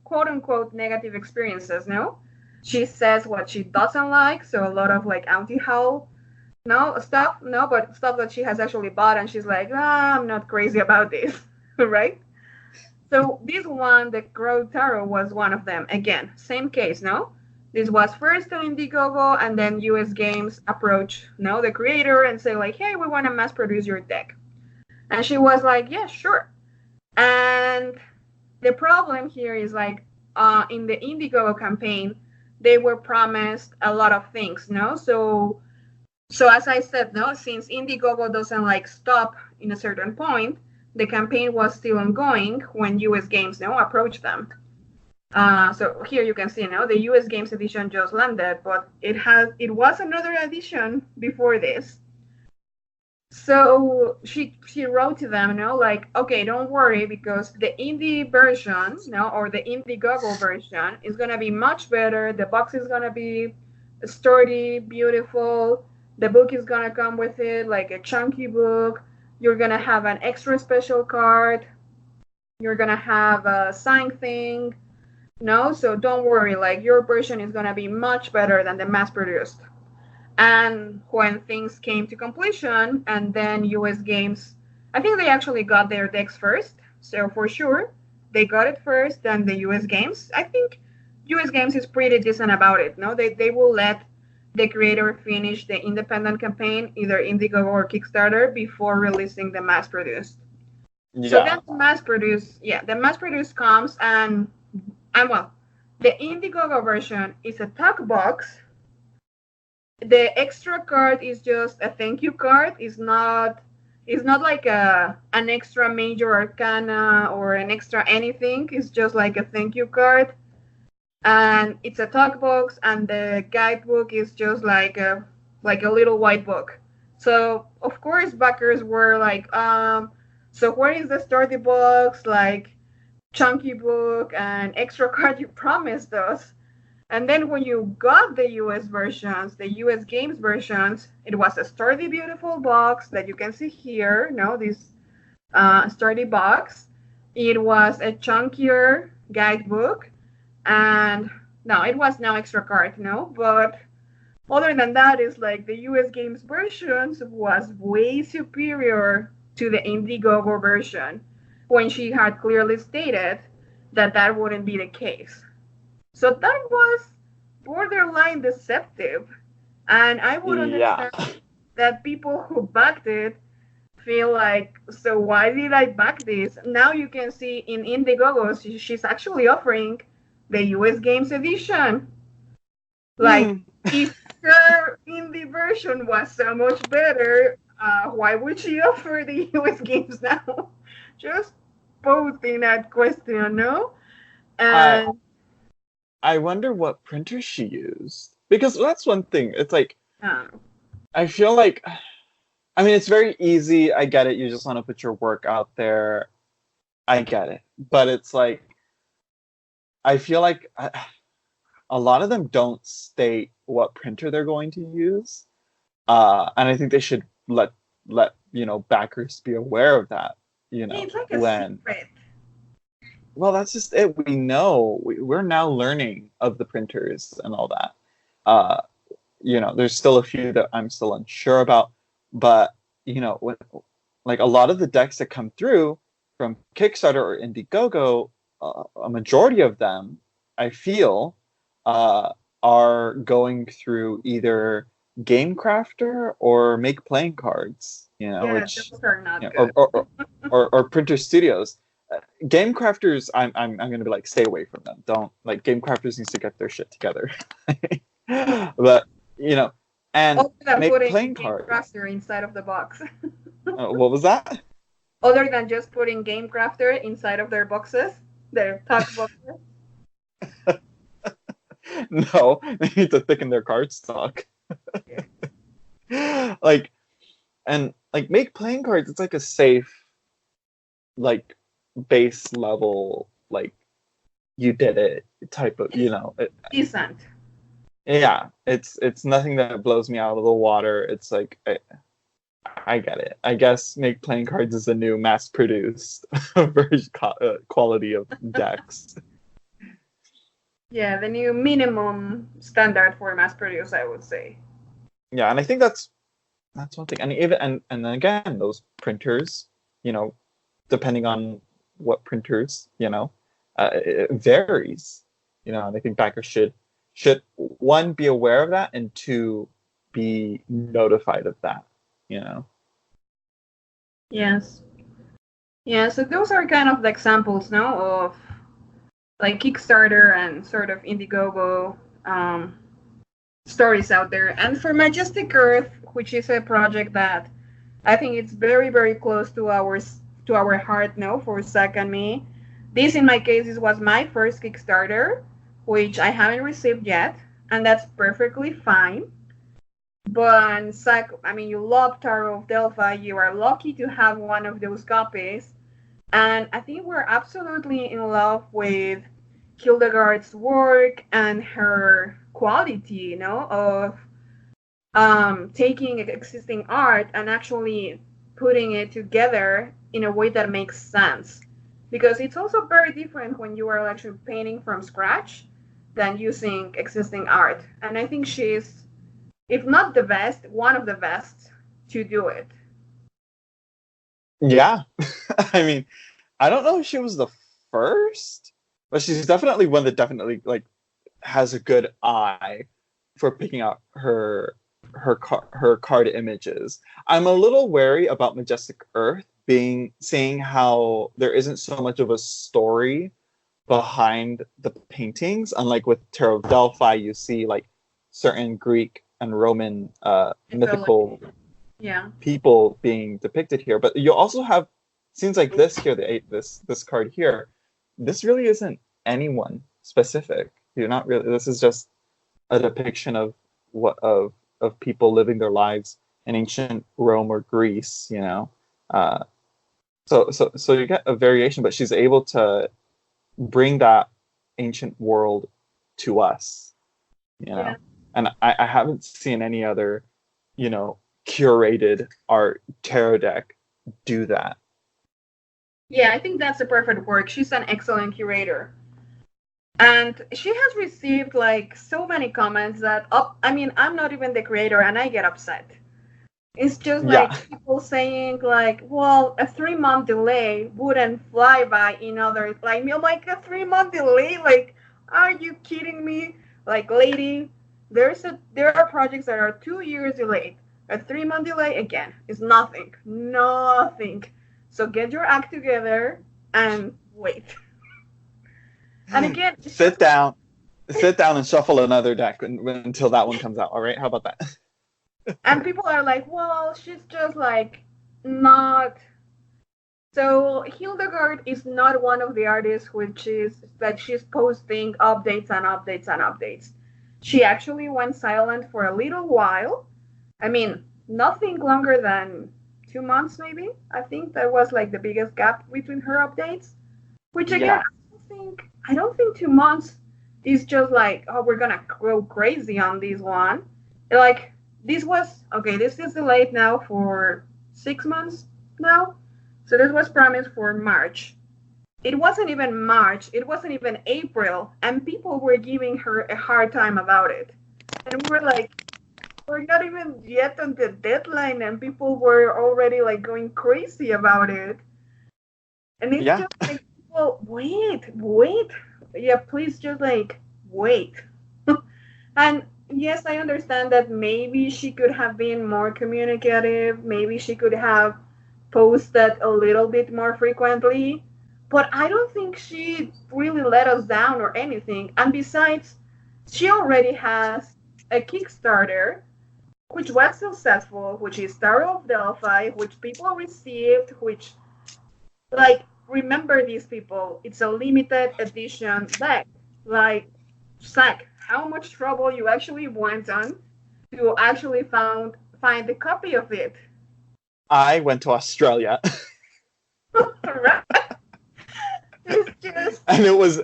S2: quote unquote negative experiences. No, she says what she doesn't like, so a lot of like anti-haul no stuff, no, but stuff that she has actually bought, and she's like, I'm not crazy about this, right? So this one, the Crow Tarot, was one of them. Again, same case, no? This was first on IndieGoGo, and then US Games approached, no, the creator and say like, hey, we want to mass produce your deck. And she was like, yeah, sure. And the problem here is like, in the IndieGoGo campaign, they were promised a lot of things, no? So as I said, no, since IndieGoGo doesn't like stop in a certain point, the campaign was still ongoing when US Games now approached them. So here you can see now the US Games edition just landed, but it was another edition before this. So she wrote to them, like, okay, don't worry because the indie version, or the IndieGoGo version is gonna be much better. The box is gonna be sturdy, beautiful. The book is gonna come with it, like a chunky book. You're gonna have an extra special card. You're gonna have a sign thing. No, so don't worry, like your version is gonna be much better than the mass produced. And when things came to completion, and then US Games, I think they actually got their decks first. So for sure, they got it first, then the US Games. I think US Games is pretty decent about it. No, they will let the creator finish the independent campaign, either IndieGoGo or Kickstarter, before releasing the mass produced. So then
S1: Yeah.
S2: the mass produced comes, and well, the IndieGoGo version is a tuck box. The extra card is just a thank you card. It's not like an extra major arcana or an extra anything. It's just like a thank you card. And it's a talk box, and the guidebook is just like a little white book. So of course backers were like, so where is the sturdy box, like chunky book and extra card you promised us? And then when you got the US versions, the US Games versions, it was a sturdy, beautiful box that you can see here. No, this sturdy box. It was a chunkier guidebook, and no, it was no extra card, no. But other than that, it's like the US Games versions was way superior to the IndieGoGo version, when she had clearly stated that wouldn't be the case. So that was borderline deceptive. And I would
S1: Yeah.
S2: understand that people who backed it feel like, so why did I back this? Now you can see in IndieGoGo, she's actually offering the US Games Edition. Like,
S1: Hmm.
S2: if her indie version was so much better, why would she offer the US games now? Just posing that question, no?
S1: I
S2: And
S1: I wonder what printer she used. Because that's one thing. It's like
S2: um,
S1: I feel like I mean it's very easy. I get it. You just want to put your work out there. I get it. But it's like I feel like a lot of them don't state what printer they're going to use. And I think they should let backers be aware of that,
S2: yeah, it's like a
S1: when
S2: secret.
S1: well that's just it. We know we're now learning of the printers and all that. Uh, there's still a few that I'm still unsure about, but when, like a lot of the decks that come through from Kickstarter or IndieGoGo, a majority of them, I feel, uh, are going through either Game Crafter or Make Playing Cards,
S2: Yeah,
S1: which
S2: those are not
S1: or
S2: good.
S1: or Printer Studios. Game Crafters, I'm gonna be like, stay away from them. Don't like Game Crafters needs to get their shit together. But and
S2: Other than
S1: Make
S2: putting
S1: Playing
S2: Game
S1: Cards.
S2: Crafter inside of the box.
S1: What was that?
S2: Other than just putting Game Crafter inside of their boxes, their tuck boxes.
S1: No, they need to thicken their card stock.
S2: Yeah.
S1: Like and like Make Playing Cards, it's like a safe, like base level, like you did it type of,
S2: It's decent.
S1: yeah, it's nothing that blows me out of the water. It's like I get it. I guess Make Playing Cards is a new mass-produced version quality of decks.
S2: Yeah, the new minimum standard for mass produce, I would say.
S1: Yeah, and I think that's one thing. And even and then again, those printers, you know, depending on what printers, it varies. And I think backers should one be aware of that, and two be notified of that.
S2: Yes. Yeah, so those are kind of the examples now of like Kickstarter and sort of IndieGoGo stories out there. And for Majestic Earth, which is a project that I think it's very, very close to our heart now for Zack and me. This, in my case, this was my first Kickstarter, which I haven't received yet, and that's perfectly fine. But Zack, I mean, you love Tarot of Delphi. You are lucky to have one of those copies, and I think we're absolutely in love with Hildegard's work and her quality, of taking existing art and actually putting it together in a way that makes sense. Because it's also very different when you are actually painting from scratch than using existing art. And I think she's, if not the best, one of the best to do it.
S1: Yeah. I mean, I don't know if she was the first, but she's definitely one that definitely like has a good eye for picking out her card images. I'm a little wary about Majestic Earth seeing how there isn't so much of a story behind the paintings. Unlike with Tarot of Delphi, you see like certain Greek and Roman mythical people being depicted here. But you also have scenes like this here, this card here. This really isn't anyone specific. You're not really. This is just a depiction of people living their lives in ancient Rome or Greece. So you get a variation, but she's able to bring that ancient world to us.
S2: Yeah.
S1: And I haven't seen any other, curated art tarot deck do that.
S2: Yeah, I think that's the perfect work. She's an excellent curator. And she has received like so many comments that, I mean, I'm not even the creator and I get upset. It's just
S1: Yeah.
S2: like people saying like, well, a 3 month delay wouldn't fly by in other like I'm like a 3 month delay? Like, are you kidding me? Like, lady, there are projects that are 2 years delayed. A 3 month delay again is nothing. Nothing. So get your act together and wait. And again, it's
S1: Sit
S2: just
S1: down, sit down and shuffle another deck until that one comes out. All right, how about that?
S2: and people are like, well, she's just like not. So Hildegard is not one of the artists which is that she's posting updates and updates and updates. She actually went silent for a little while. I mean, nothing longer than 2 months maybe. I think that was like the biggest gap between her updates. Which again,
S1: Yeah.
S2: I don't think 2 months is just like, oh, we're gonna go crazy on this one. Like, this was okay, this is delayed now for 6 months now. So this was promised for March. It wasn't even March, it wasn't even April, and people were giving her a hard time about it. And we were like, we're not even yet on the deadline, and people were already like going crazy about it. And it's
S1: Yeah.
S2: just like, well, wait. Yeah, please just like wait. And yes, I understand that maybe she could have been more communicative. Maybe she could have posted a little bit more frequently. But I don't think she really let us down or anything. And besides, she already has a Kickstarter, which was successful, which is Star of Delphi, which people received, which, like, remember these people. It's a limited edition deck. Like, Zack, how much trouble you actually went on to actually find a copy of it.
S1: I went to Australia.
S2: Right? It's just
S1: And it was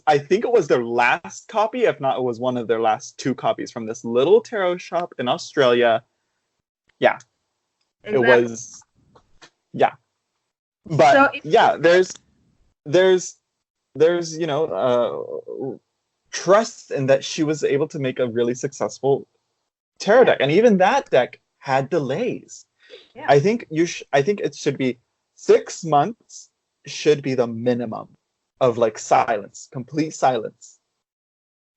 S1: I think it was their last copy, if not it was one of their last two copies from this little tarot shop in Australia. Yeah, it
S2: exactly.
S1: was. Yeah, but
S2: So it's
S1: yeah,
S2: just like,
S1: there's trust in that she was able to make a really successful tarot
S2: yeah,
S1: deck, and even that deck had delays.
S2: yeah,
S1: I think it should be 6 months should be the minimum of like silence, complete silence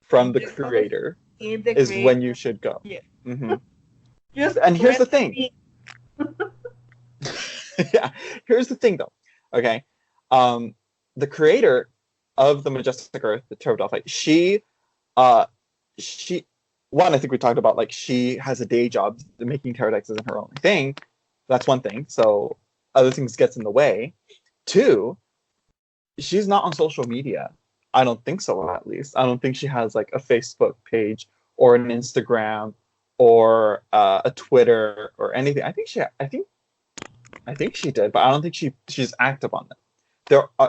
S1: from the
S2: just
S1: creator
S2: in the
S1: is when
S2: creator.
S1: you should go.
S2: Yeah,
S1: Hmm.
S2: just
S1: And here's
S2: let
S1: the thing.
S2: me.
S1: Yeah, here's the thing though. Okay, um, the creator of the Majestic Earth, the Tarot Delphi, uh, she, one, I think we talked about like she has a day job. Making tarot decks isn't her only thing. That's one thing. So other things gets in the way. Two, she's not on social media. I don't think so, at least. I don't think she has like a Facebook page or an Instagram or a Twitter or anything. I think she did, but I don't think she's active on them.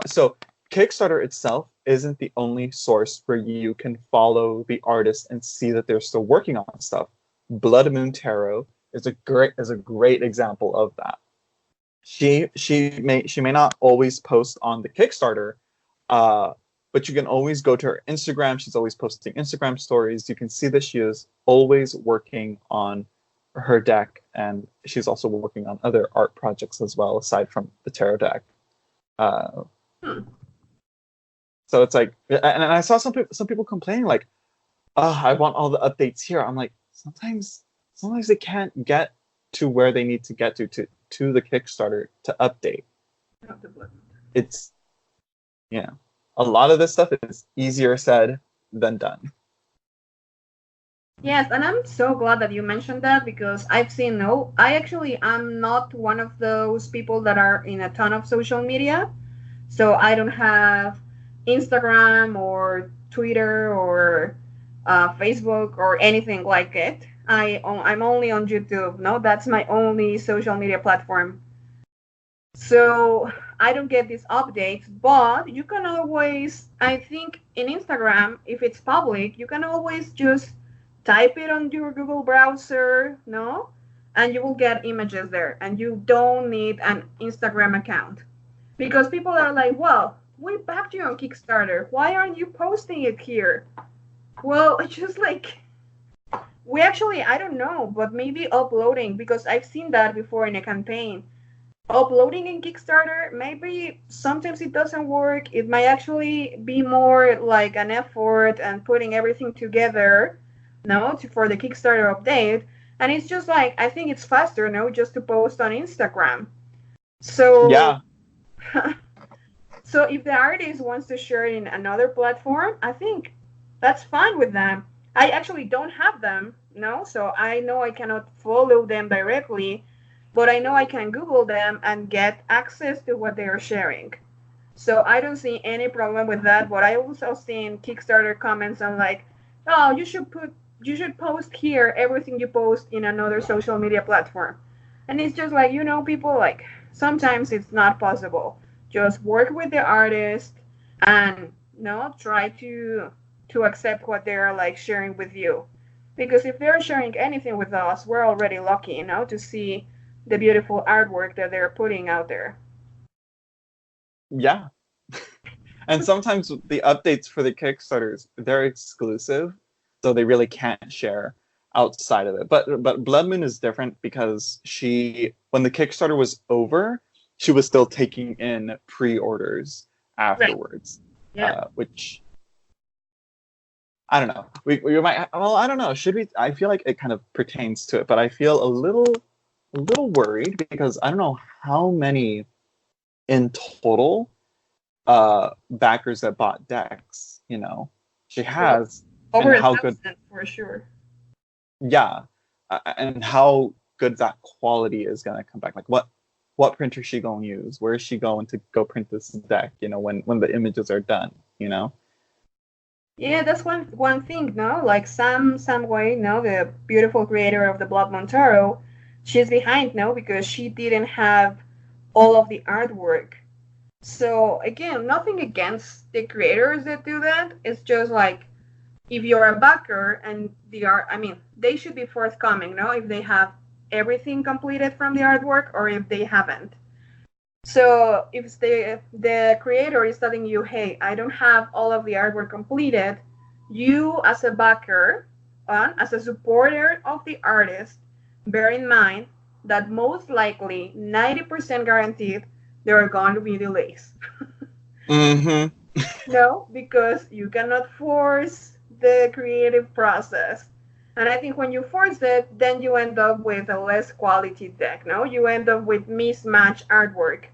S1: So Kickstarter itself isn't the only source where you can follow the artist and see that they're still working on stuff. Blood Moon Tarot is a great example of that. She may not always post on the Kickstarter, uh, but you can always go to her Instagram. She's always posting Instagram stories. You can see that she is always working on her deck, and she's also working on other art projects as well, aside from the tarot deck. Uh,
S2: Hmm.
S1: so it's like, and I saw some people complaining like, "Oh, I want all the updates here." I'm like, sometimes they can't get to where they need to get to the Kickstarter to update. It's yeah, a lot of this stuff is easier said than done.
S2: Yes, and I'm so glad that you mentioned that because I've seen no. I actually am not one of those people that are in a ton of social media. So I don't have Instagram or Twitter or Facebook or anything like it. I'm only on YouTube. No, that's my only social media platform. So I don't get these updates, but you can always, I think in Instagram, if it's public, you can always just type it on your Google browser, no? And you will get images there, and you don't need an Instagram account. Because people are like, well, we backed you on Kickstarter. Why aren't you posting it here? Well, it's just like, We actually, I don't know, but maybe uploading, because I've seen that before in a campaign. Uploading in Kickstarter, maybe sometimes it doesn't work. It might actually be more like an effort and putting everything together, no, for the Kickstarter update. And it's just like, I think it's faster, no, just to post on Instagram. So,
S1: Yeah,
S2: so if the artist wants to share it in another platform, I think that's fine with them. I actually don't have them, no, so I know I cannot follow them directly, but I know I can Google them and get access to what they are sharing. So I don't see any problem with that. But I also seen Kickstarter comments on like, oh, you should post here everything you post in another social media platform. And it's just like, people like sometimes it's not possible. Just work with the artist and try to accept what they're like sharing with you. Because if they're sharing anything with us, we're already lucky, to see the beautiful artwork that they're putting out there.
S1: yeah. And sometimes the updates for the Kickstarters, they're exclusive, so they really can't share outside of it. But Blood Moon is different because when the Kickstarter was over, she was still taking in pre-orders
S2: Right.
S1: afterwards,
S2: Yeah.
S1: which I don't know. We might, well, I don't know. Should we? I feel like it kind of pertains to it, but I feel a little worried because I don't know how many in total backers that bought decks, she
S2: Well,
S1: has, and
S2: over a
S1: how good,
S2: thousand for sure.
S1: yeah, and how good that quality is gonna come back. Like what printer is she gonna use? Where is she going to go print this deck? When the images are done.
S2: Yeah, that's one thing, no? Like Sam Way, no, the beautiful creator of the Blood Montaro, she's behind, no, because she didn't have all of the artwork. So again, nothing against the creators that do that. It's just like if you're a backer and they should be forthcoming, no, if they have everything completed from the artwork or if they haven't. So if the creator is telling you, hey, I don't have all of the artwork completed, you as a backer and as a supporter of the artist, bear in mind that most likely 90% guaranteed there are going to be delays.
S1: Mm-hmm.
S2: No, because you cannot force the creative process. And I think when you force it, then you end up with a less quality deck. No, you end up with mismatched artwork.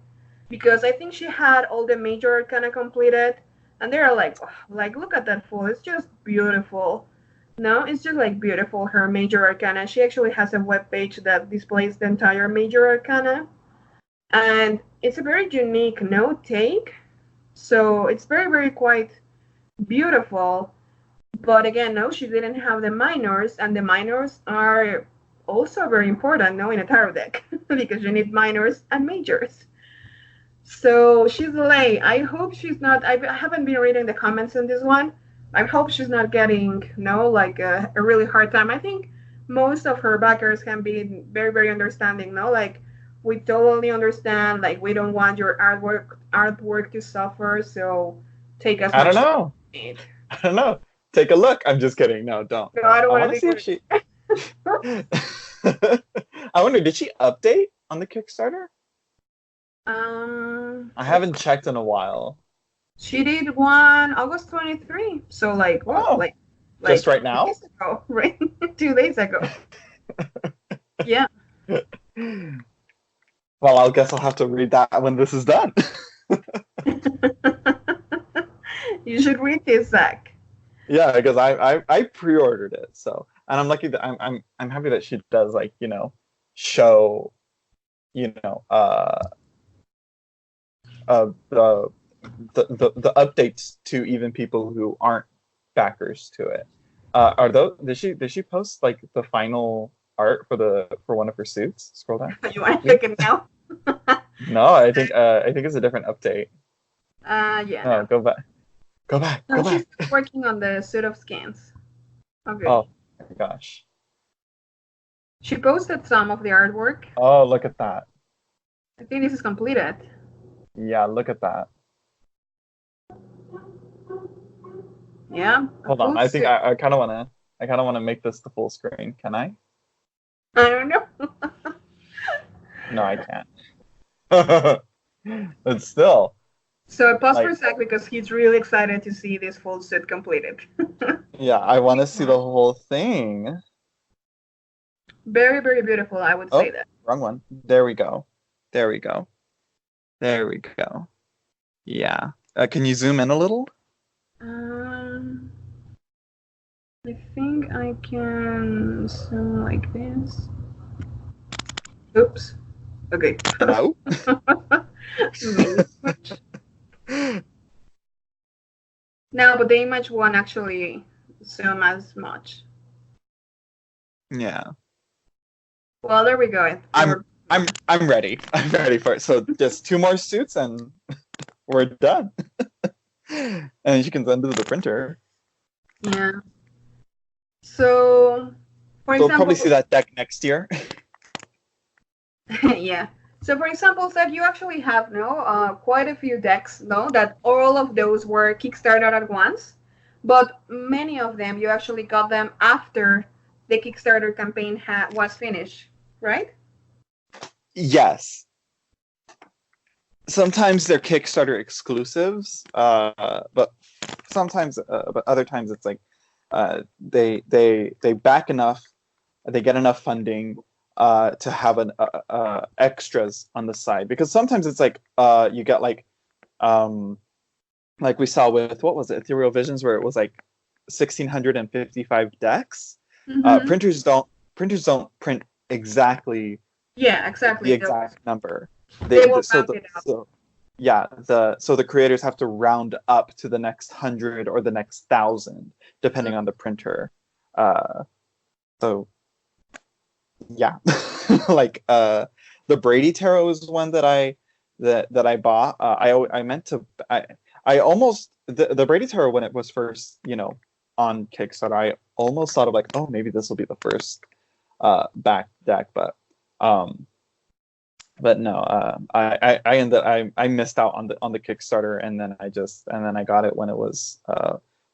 S2: Because I think she had all the major arcana completed, and they're like, oh, look at that fool, it's just beautiful. No, it's just like beautiful. Her major arcana. She actually has a web page that displays the entire major arcana, and it's a very unique note take. So it's very, very quite beautiful. But again, no, she didn't have the minors, and the minors are also very important, no, in a tarot deck because you need minors and majors. So she's late. I hope she's not. I haven't been reading the comments on this one. I hope she's not getting like a really hard time. I think most of her backers can be very, very understanding. No, like we totally understand. Like we don't want your artwork to suffer. So take as
S1: I don't
S2: much time
S1: know.
S2: as you need.
S1: I don't know. Take a look. I'm just kidding. No, don't.
S2: No, I don't
S1: I
S2: want
S1: want to
S2: to
S1: see
S2: be
S1: if she. I wonder, did she update on the Kickstarter? I
S2: Let's
S1: haven't checked in a while.
S2: She did one August 23. So like what?
S1: Oh, just
S2: Like
S1: right
S2: 2
S1: now?
S2: days ago, right? 2 days ago. Yeah.
S1: Well, I guess I'll have to read that when this is done.
S2: You should read this, Zack.
S1: Yeah, because I pre-ordered it, so, and I'm lucky that I'm happy that she does, like, show, you know uh the the updates to even people who aren't backers to it. Are those did she post like the final art for one of her suits? Scroll down.
S2: You want to look it now?
S1: No, I think it's a different update.
S2: Yeah,
S1: No,
S2: no.
S1: go back. Go back.
S2: No,
S1: Go
S2: she's
S1: back.
S2: still working on the suit of scans. Okay.
S1: Oh my gosh.
S2: She posted some of the artwork.
S1: Oh, look at that.
S2: I think this is completed.
S1: Yeah, look at that.
S2: Yeah. A
S1: Hold on.
S2: full
S1: I think
S2: suit.
S1: I kind of want to. I kind of want to make this the full screen. Can I?
S2: I don't know.
S1: No, I can't. But still,
S2: So pause for
S1: like,
S2: a sec because he's really excited to see this full suit completed.
S1: yeah, I want to see the whole thing.
S2: Very, very beautiful, I would say
S1: Oh,
S2: that.
S1: wrong one. There we go. There we go. There we go. Yeah. Can you zoom in a little?
S2: Um, I think I can zoom like this. Oops. Okay.
S1: No.
S2: Maybe too much. No, but the image won't actually zoom as much.
S1: Yeah.
S2: Well, there we go.
S1: I'm ready. I'm ready for it. So just 2 more suits and we're done. And you can send it to the printer.
S2: Yeah. So, for
S1: We'll
S2: example,
S1: probably see that deck next year.
S2: yeah. So, for example, Zach, you actually have quite a few decks, no, that all of those were Kickstarted at once, but many of them you actually got them after the Kickstarter campaign was finished, right?
S1: Yes. Sometimes they're Kickstarter exclusives, but but other times it's like they back enough, they get enough funding to have an extras on the side, because sometimes it's like you get like we saw with, what was it, Ethereal Visions, where it was like 1,655 decks.
S2: Mm-hmm.
S1: Printers don't print exactly
S2: Yeah,
S1: the
S2: exactly.
S1: exact number.
S2: They will round it up.
S1: So the creators have to round up to the next 100 or the next 1,000 depending on the printer. So yeah. Like the Brady Tarot is one that I bought. I almost, the Brady Tarot, when it was first, on Kickstarter, I almost thought of like, oh, maybe this will be the first back deck, but no, I missed out on the Kickstarter, and then I got it when it was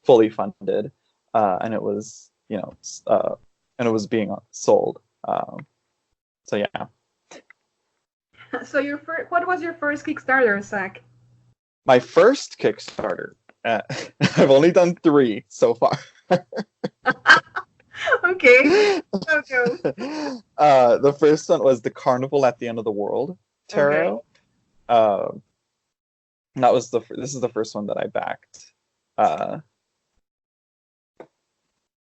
S1: fully funded, and it was and it was being sold. So yeah.
S2: So what was your first Kickstarter, Zach?
S1: My first Kickstarter. I've only done 3 so far.
S2: Okay. Okay.
S1: The first one was the Carnival at the End of the World Tarot. Okay. This is the first one that I backed.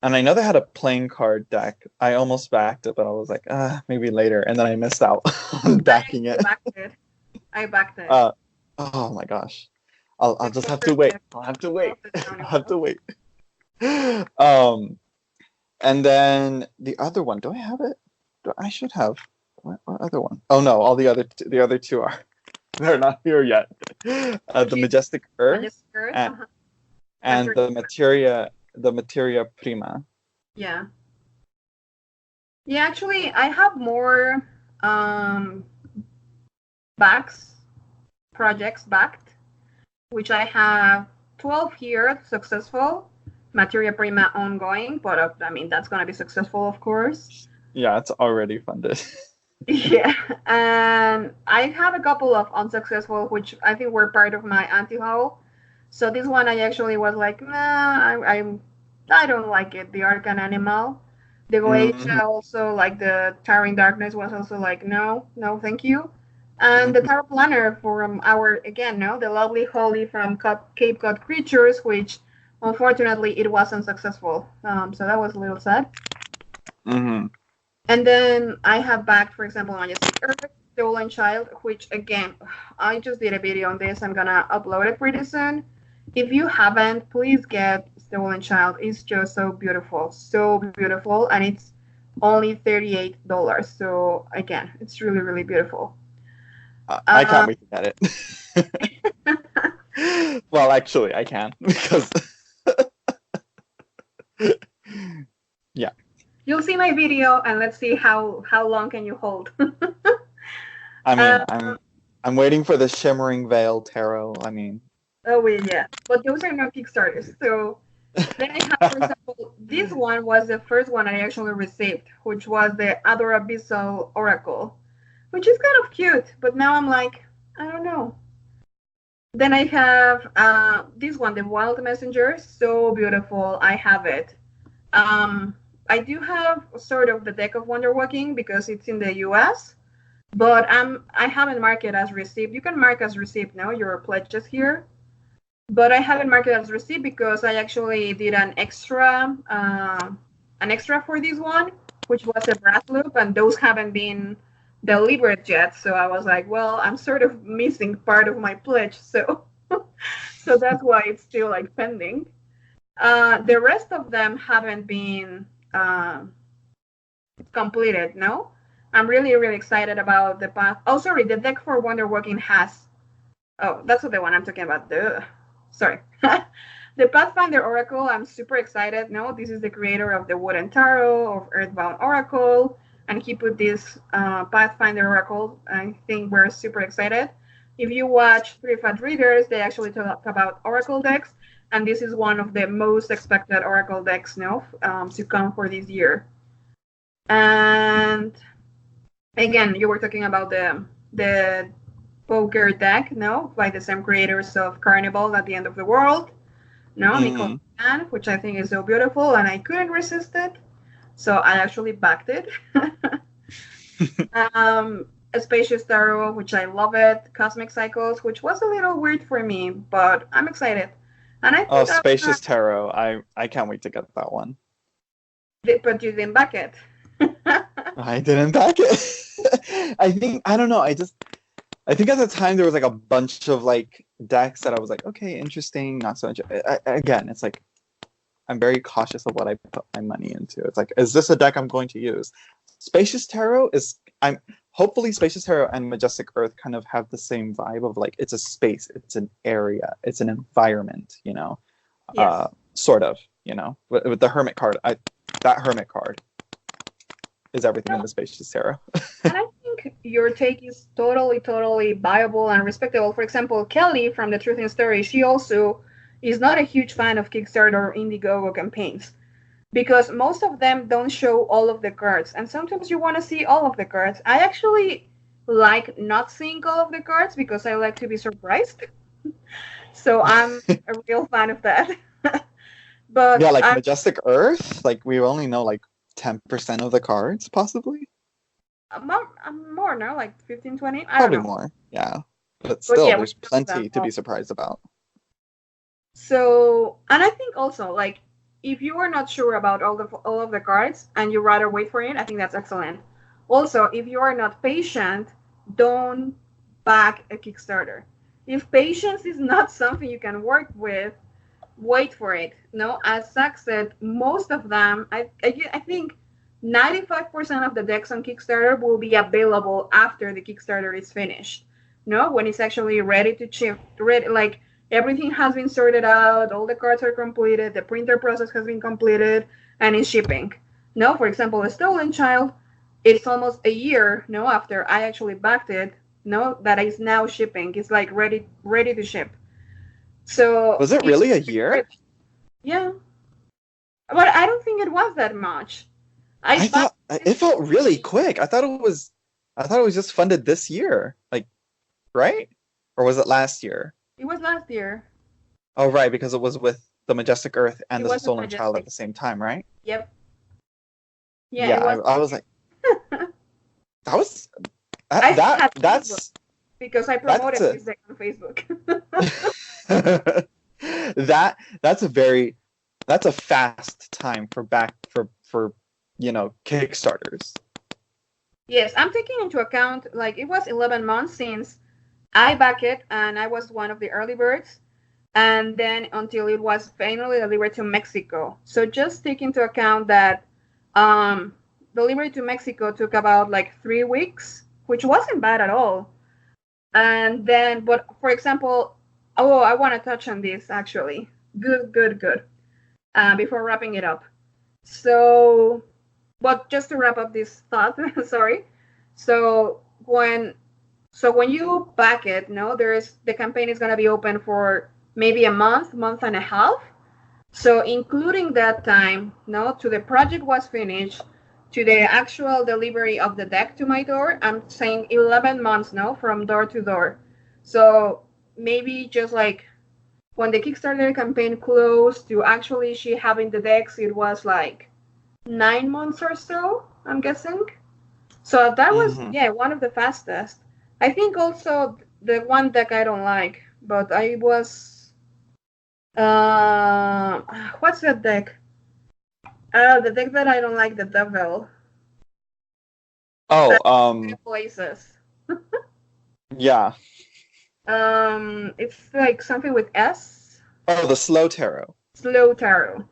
S1: And I know they had a playing card deck. I almost backed it, but I was like, maybe later, and then I missed out on backing it.
S2: I backed it.
S1: Oh my gosh. I'll just have to wait. I'll have to wait. I'll have to wait. And then the other one, do I have it? I should have. What other one? Oh no, all the other 2 are, they're not here yet. The Majestic Earth, and the Materia Prima.
S2: Yeah. Yeah, actually, I have more projects backed, which I have 12 here successful, Materia Prima ongoing, but I mean, that's going to be successful, of course.
S1: Yeah, it's already funded.
S2: Yeah, and I have a couple of unsuccessful, which I think were part of my anti-haul. So this one I actually was like, nah, I don't like it. The Arcan Animal. The Goetia also, like the Towering Darkness, was also like, no, thank you. And the Tarot Planner from the lovely Holly from Cape Cod Creatures, which unfortunately it wasn't successful. So that was a little sad.
S1: Mm-hmm.
S2: And then I have backed, for example, Majestic Earth, Stolen Child, which again, I just did a video on this. I'm gonna upload it pretty soon. If you haven't, please get Stolen Child. It's just so beautiful, and it's only $38. So again, it's really, really beautiful.
S1: I can't wait to get it. Well, actually, I can, because yeah.
S2: You'll see my video, and let's see how long can you hold.
S1: I mean, I'm waiting for the Shimmering Veil Tarot. I mean.
S2: Oh yeah, but those are not Kickstarters, so. Then I have, for example, this one was the first one I actually received, which was the Adorabyssal Oracle, which is kind of cute, but now I'm like, I don't know. Then I have this one, the Wild Messenger, so beautiful. I have it. Um, I do have sort of the deck of Wonder Walking because it's in the US, but I haven't marked it as received. You can mark as received now, your pledges here, but I haven't marked it as received because I actually did an extra for this one, which was a brass loop, and those haven't been delivered yet. So I was like, well, I'm sort of missing part of my pledge, so so that's why it's still like pending. The rest of them haven't been completed. No, I'm really really excited about the path. Oh, sorry, the deck for Wonder Walking has. Oh, that's the one I'm talking about. Duh. Sorry. The Pathfinder Oracle, I'm super excited. No, this is the creator of the Wooden Tarot, of Earthbound Oracle, and he put this Pathfinder Oracle. I think we're super excited. If you watch Three Fat Readers, they actually talk about Oracle decks, and this is one of the most expected Oracle decks now to come for this year. And again, you were talking about the poker deck, no, by the same creators of Carnival at the End of the World. No, Nicole Mann, which I think is so beautiful, and I couldn't resist it, so I actually backed it. A Spacious Tarot, which I love it. Cosmic Cycles, which was a little weird for me, but I'm excited. And I think
S1: Spacious Tarot. I can't wait to get that one.
S2: But you didn't back it.
S1: I didn't back it. I don't know. I think at the time there was like a bunch of like decks that I was like, okay, interesting, not so interesting. Again, it's like I'm very cautious of what I put my money into. It's like, is this a deck I'm going to use? Spacious Tarot is hopefully Spacious Tarot and Majestic Earth kind of have the same vibe of like it's a space, it's an area, it's an environment,
S2: Yes.
S1: Sort of, with the Hermit card. That Hermit card is everything in the Spacious Tarot.
S2: And I think your take is totally, totally viable and respectable. For example, Kelly from The Truth in Story, she also is not a huge fan of Kickstarter or IndieGoGo campaigns because most of them don't show all of the cards. And sometimes you want to see all of the cards. I actually like not seeing all of the cards because I like to be surprised. So I'm a real fan of that. But
S1: yeah, like Majestic Earth, like we only know like 10% of the cards, possibly.
S2: More now, like 15, 20.
S1: Probably more, yeah. But still,
S2: yeah,
S1: there's plenty to be surprised about.
S2: So, and I think also, like, if you are not sure about all of the cards and you rather wait for it, I think that's excellent. Also, if you are not patient, don't back a Kickstarter. If patience is not something you can work with, wait for it. No, as Zack said, most of them, I think 95% of the decks on Kickstarter will be available after the Kickstarter is finished. No, when it's actually ready to ship, ready, like everything has been sorted out, all the cards are completed, the printer process has been completed, and it's shipping. No, for example, a Stolen Child, it's almost a year, no, after I actually backed it, no, that is now shipping. It's like ready to ship. So
S1: was it really a year?
S2: Yeah, but I don't think it was that much.
S1: I thought it felt really quick. I thought it was just funded this year, like, right? Or was it last year?
S2: It was last year.
S1: Oh, right, because it was with the Majestic Earth and the Stolen Child at the same time, right?
S2: Yep.
S1: Yeah, I was like, that's
S2: because I promoted this deck on Facebook.
S1: That's a fast time for Kickstarters.
S2: Yes, I'm taking into account like it was 11 months since I backed it and I was one of the early birds, and then until it was finally delivered to Mexico. So just take into account that delivery to Mexico took about like 3 weeks, which wasn't bad at all. And then, but for example, I want to touch on this actually. Good. Before wrapping it up. So, but just to wrap up this thought, sorry. So when you back it, no, the campaign is going to be open for maybe a month and a half. So including that time, no, to the project was finished, to the actual delivery of the deck to my door, I'm saying 11 months, no, from door to door. So maybe just like when the Kickstarter campaign closed to actually she having the decks, it was like 9 months or so, I'm guessing. So that was,
S1: Hmm.
S2: yeah, one of the fastest. I think also the one deck I don't like, but I was, uh, what's that deck? The deck that I don't like, the Devil.
S1: Oh,
S2: That places.
S1: yeah.
S2: It's like something with S.
S1: Oh, the slow tarot.
S2: Slow Tarot.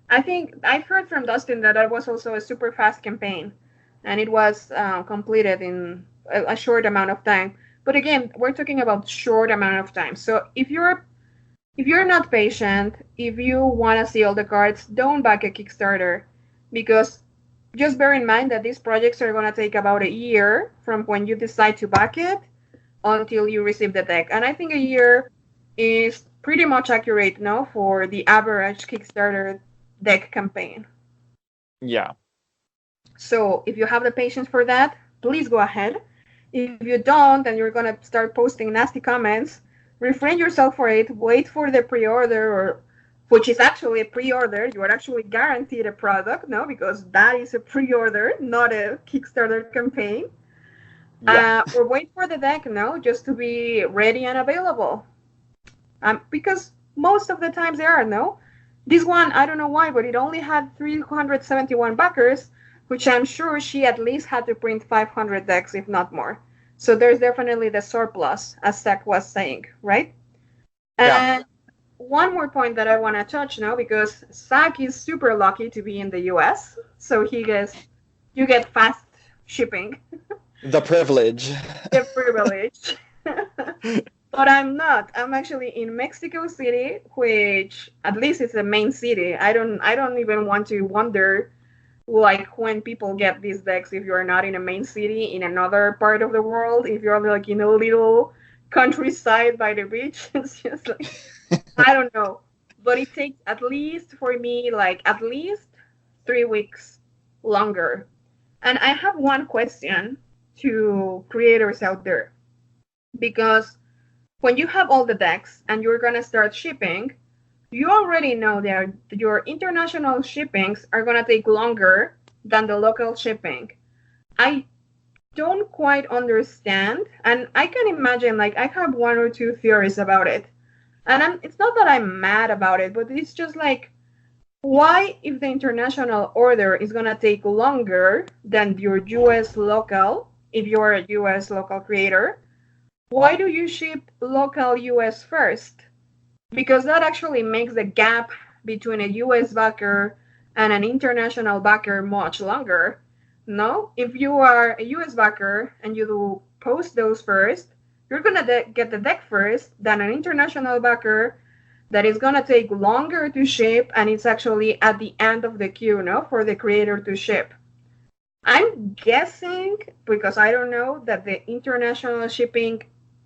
S2: I think I've heard from Dustin that that was also a super fast campaign, and it was completed in a short amount of time. But again, we're talking about short amount of time. So if you're not patient, if you want to see all the cards, don't back a Kickstarter, because just bear in mind that these projects are going to take about a year from when you decide to back it until you receive the deck. And I think a year is pretty much accurate, no, for the average Kickstarter deck campaign.
S1: Yeah.
S2: So if you have the patience for that, please go ahead. If you don't, and you're gonna start posting nasty comments, refrain yourself for it. Wait for the pre-order, or which is actually a pre-order. You are actually guaranteed a product, no, because that is a pre-order, not a Kickstarter campaign.
S1: Yeah.
S2: Or wait for the deck, no, just to be ready and available. Because most of the times they are, no. This one, I don't know why, but it only had 371 backers, which I'm sure she at least had to print 500 decks, if not more. So there's definitely the surplus, as Zack was saying, right?
S1: Yeah.
S2: And one more point that I want to touch now, because Zack is super lucky to be in the US, so you get fast shipping,
S1: The privilege.
S2: the privilege. But I'm not. I'm actually in Mexico City, which at least it's the main city. I don't even want to wonder like when people get these decks if you're not in a main city in another part of the world, if you're like in a little countryside by the beach. It's just like I don't know. But it takes at least for me like at least 3 weeks longer. And I have one question to creators out there, because when you have all the decks and you're gonna start shipping, you already know that your international shippings are gonna take longer than the local shipping. I don't quite understand, and I can imagine like I have one or two theories about it. And it's not that I'm mad about it, but it's just like, why, if the international order is gonna take longer than your US local, if you're a US local creator, why do you ship local US first? Because that actually makes the gap between a US backer and an international backer much longer. No? If you are a US backer and you do post those first, you're gonna get the deck first than an international backer that is gonna take longer to ship, and it's actually at the end of the queue, no, for the creator to ship. I'm guessing, because I don't know, that the international shipping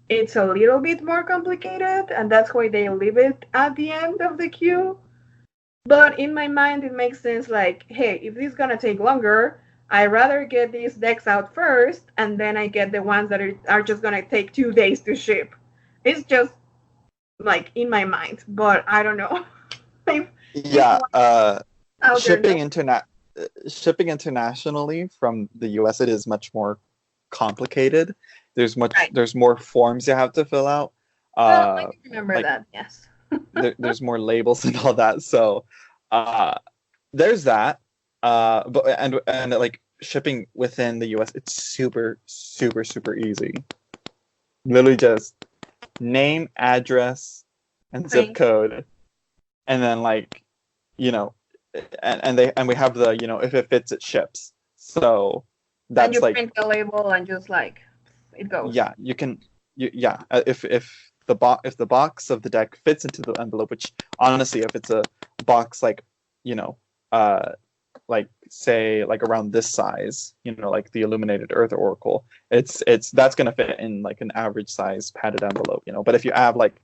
S2: it's a little bit more complicated, and that's why they leave it at the end of the queue. But in my mind, it makes sense. Like, hey, if this is gonna take longer, I rather get these decks out first, and then I get the ones that are just gonna take 2 days to ship. It's just like in my mind, but I don't know if
S1: Yeah.
S2: anyone out there knows.
S1: Shipping internationally from the US, it is much more complicated.
S2: Right.
S1: There's more forms you have to fill out.
S2: Well, I
S1: Uh,
S2: can remember
S1: like
S2: that. Yes.
S1: there's more labels and all that. So uh, there's that. But and like shipping within the US, it's super super super easy. Literally just name, address, and zip
S2: Thank you.
S1: code, and then like you know, and we have the if it fits, it ships. So
S2: And you
S1: that's like
S2: print the label and just like it goes.
S1: yeah, you can yeah if the box of the deck fits into the envelope, which honestly if it's a box like you know uh like say like around this size, like the illuminated earth oracle, it's that's going to fit in like an average size padded envelope. But if you have like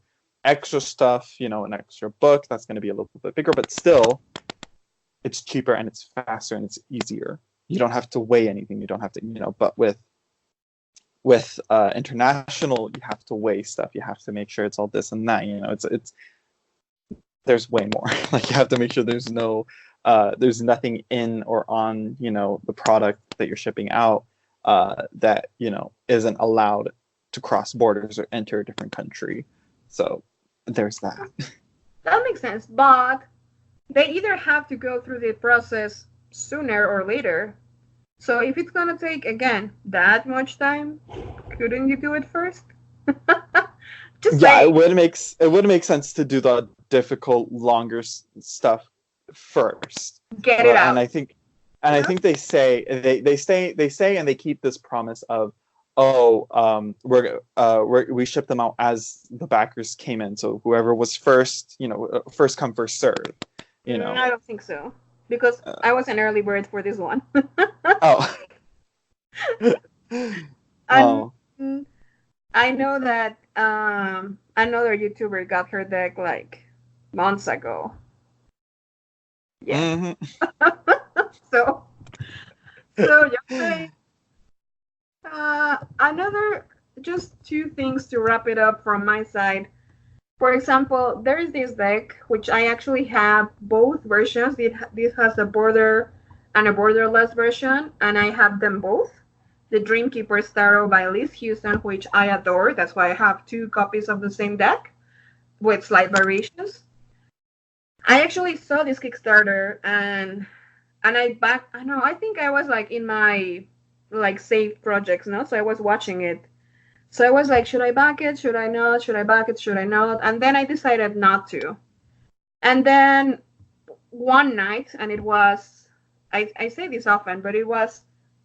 S1: extra stuff, an extra book that's going to be a little bit bigger, but still, it's cheaper and it's faster and it's easier. You don't have to weigh anything. You don't have to, but with international, you have to weigh stuff. You have to make sure it's all this and that. It's there's way more. Like, you have to make sure there's nothing in or on the product that you're shipping out that isn't allowed to cross borders or enter a different country. So there's that.
S2: That makes sense, but they either have to go through the process sooner or later. So if it's gonna take, again, that much time, couldn't you do it first? Just
S1: it would make sense to do the difficult, longer stuff first.
S2: Get it out.
S1: And I think they say and they keep this promise of, we ship them out as the backers came in. So whoever was first, first come, first serve. I
S2: don't think so, because I was an early bird for this one.
S1: Oh.
S2: I know that another YouTuber got her deck like months ago. Yeah. Mm-hmm. so yesterday, another, just two things to wrap it up from my side. For example, there is this deck, which I actually have both versions. This has a border and a borderless version, and I have them both. The Dreamkeeper Tarot by Liz Houston, which I adore. That's why I have 2 copies of the same deck with slight variations. I actually saw this Kickstarter and I think I was like in my saved projects, no? So I was watching it. So I was like, should I back it? Should I not? Should I back it? Should I not? And then I decided not to. And then one night, and it was, I say this often, but it was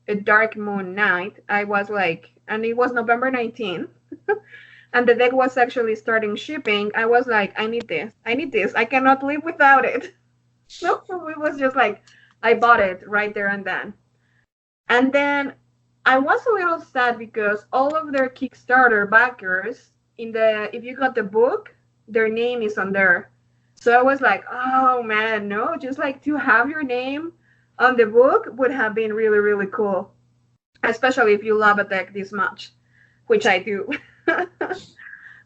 S2: a dark moon night. I was like, and it was November 19th. And the deck was actually starting shipping. I was like, I need this. I cannot live without it. So it was just like, I bought it right there and then. And then I was a little sad because all of their Kickstarter backers, if you got the book, their name is on there. So I was like, oh man, no, just like to have your name on the book would have been really, really cool. Especially if you love a deck this much, which I do. So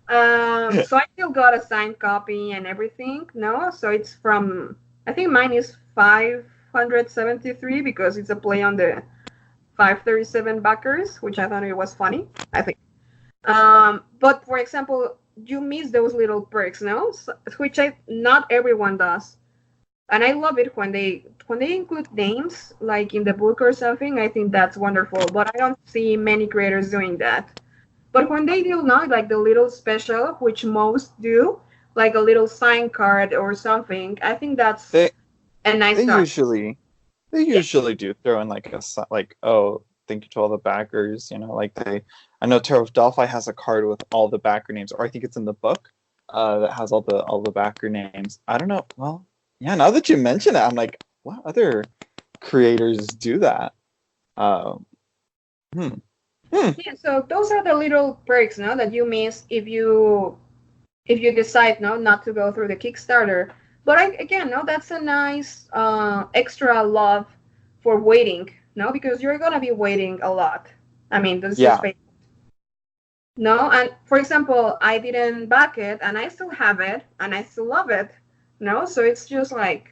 S2: I still got a signed copy and everything, no? So it's from, I think mine is 573 because it's a play on the 537 backers, which I thought it was funny, I think. But for example, you miss those little perks, no? So, which not everyone does. And I love it when they include names like in the book or something. I think that's wonderful, but I don't see many creators doing that. But when they do not, like the little special, which most do, like a little sign card or something, I think that's a nice touch.
S1: They usually do throw in like thank you to all the backers, I know Tarot of Delphi has a card with all the backer names, or I think it's in the book that has all the backer names. I don't know. Well, yeah, now that you mention it, I'm like, what other creators do that?
S2: Yeah, so those are the little perks, no, that you miss if you decide not to go through the Kickstarter. But that's a nice extra love for waiting, because you're gonna be waiting a lot. I mean, that's just basic. No, and for example, I didn't back it, and I still have it, and I still love it. No, so it's just like,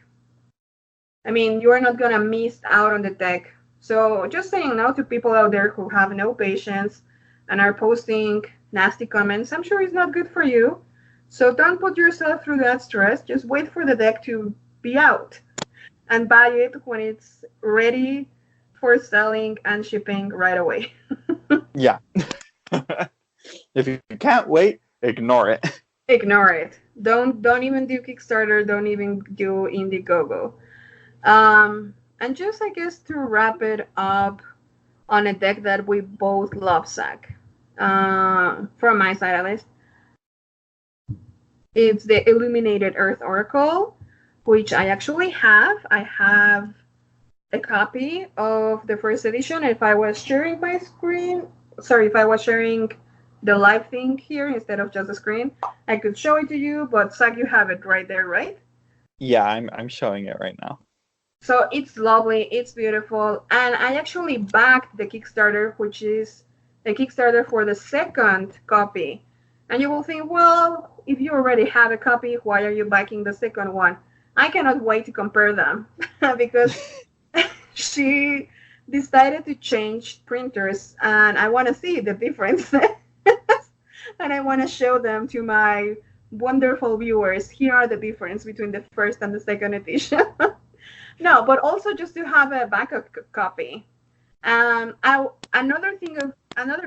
S2: I mean, you are not gonna miss out on the deck. So just saying no to people out there who have no patience and are posting nasty comments, I'm sure it's not good for you. So don't put yourself through that stress. Just wait for the deck to be out and buy it when it's ready for selling and shipping right away.
S1: Yeah. If you can't wait, ignore it.
S2: Ignore it. Don't even do Kickstarter. Don't even do IndieGoGo. And just, I guess, to wrap it up on a deck that we both love, Zack, from my side at least, it's the Illuminated Earth Oracle, which I actually have. I have a copy of the first edition. If I was sharing the live thing here instead of just the screen, I could show it to you, but Zach, you have it right there, right?
S1: Yeah, I'm showing it right now.
S2: So it's lovely, it's beautiful, and I actually backed the Kickstarter, which is a Kickstarter for the second copy. And you will think, well, if you already have a copy, why are you backing the second one? I cannot wait to compare them because she decided to change printers, and I want to see the difference. And I want to show them to my wonderful viewers. Here are the difference between the first and the second edition. No, but also just to have a backup copy. Another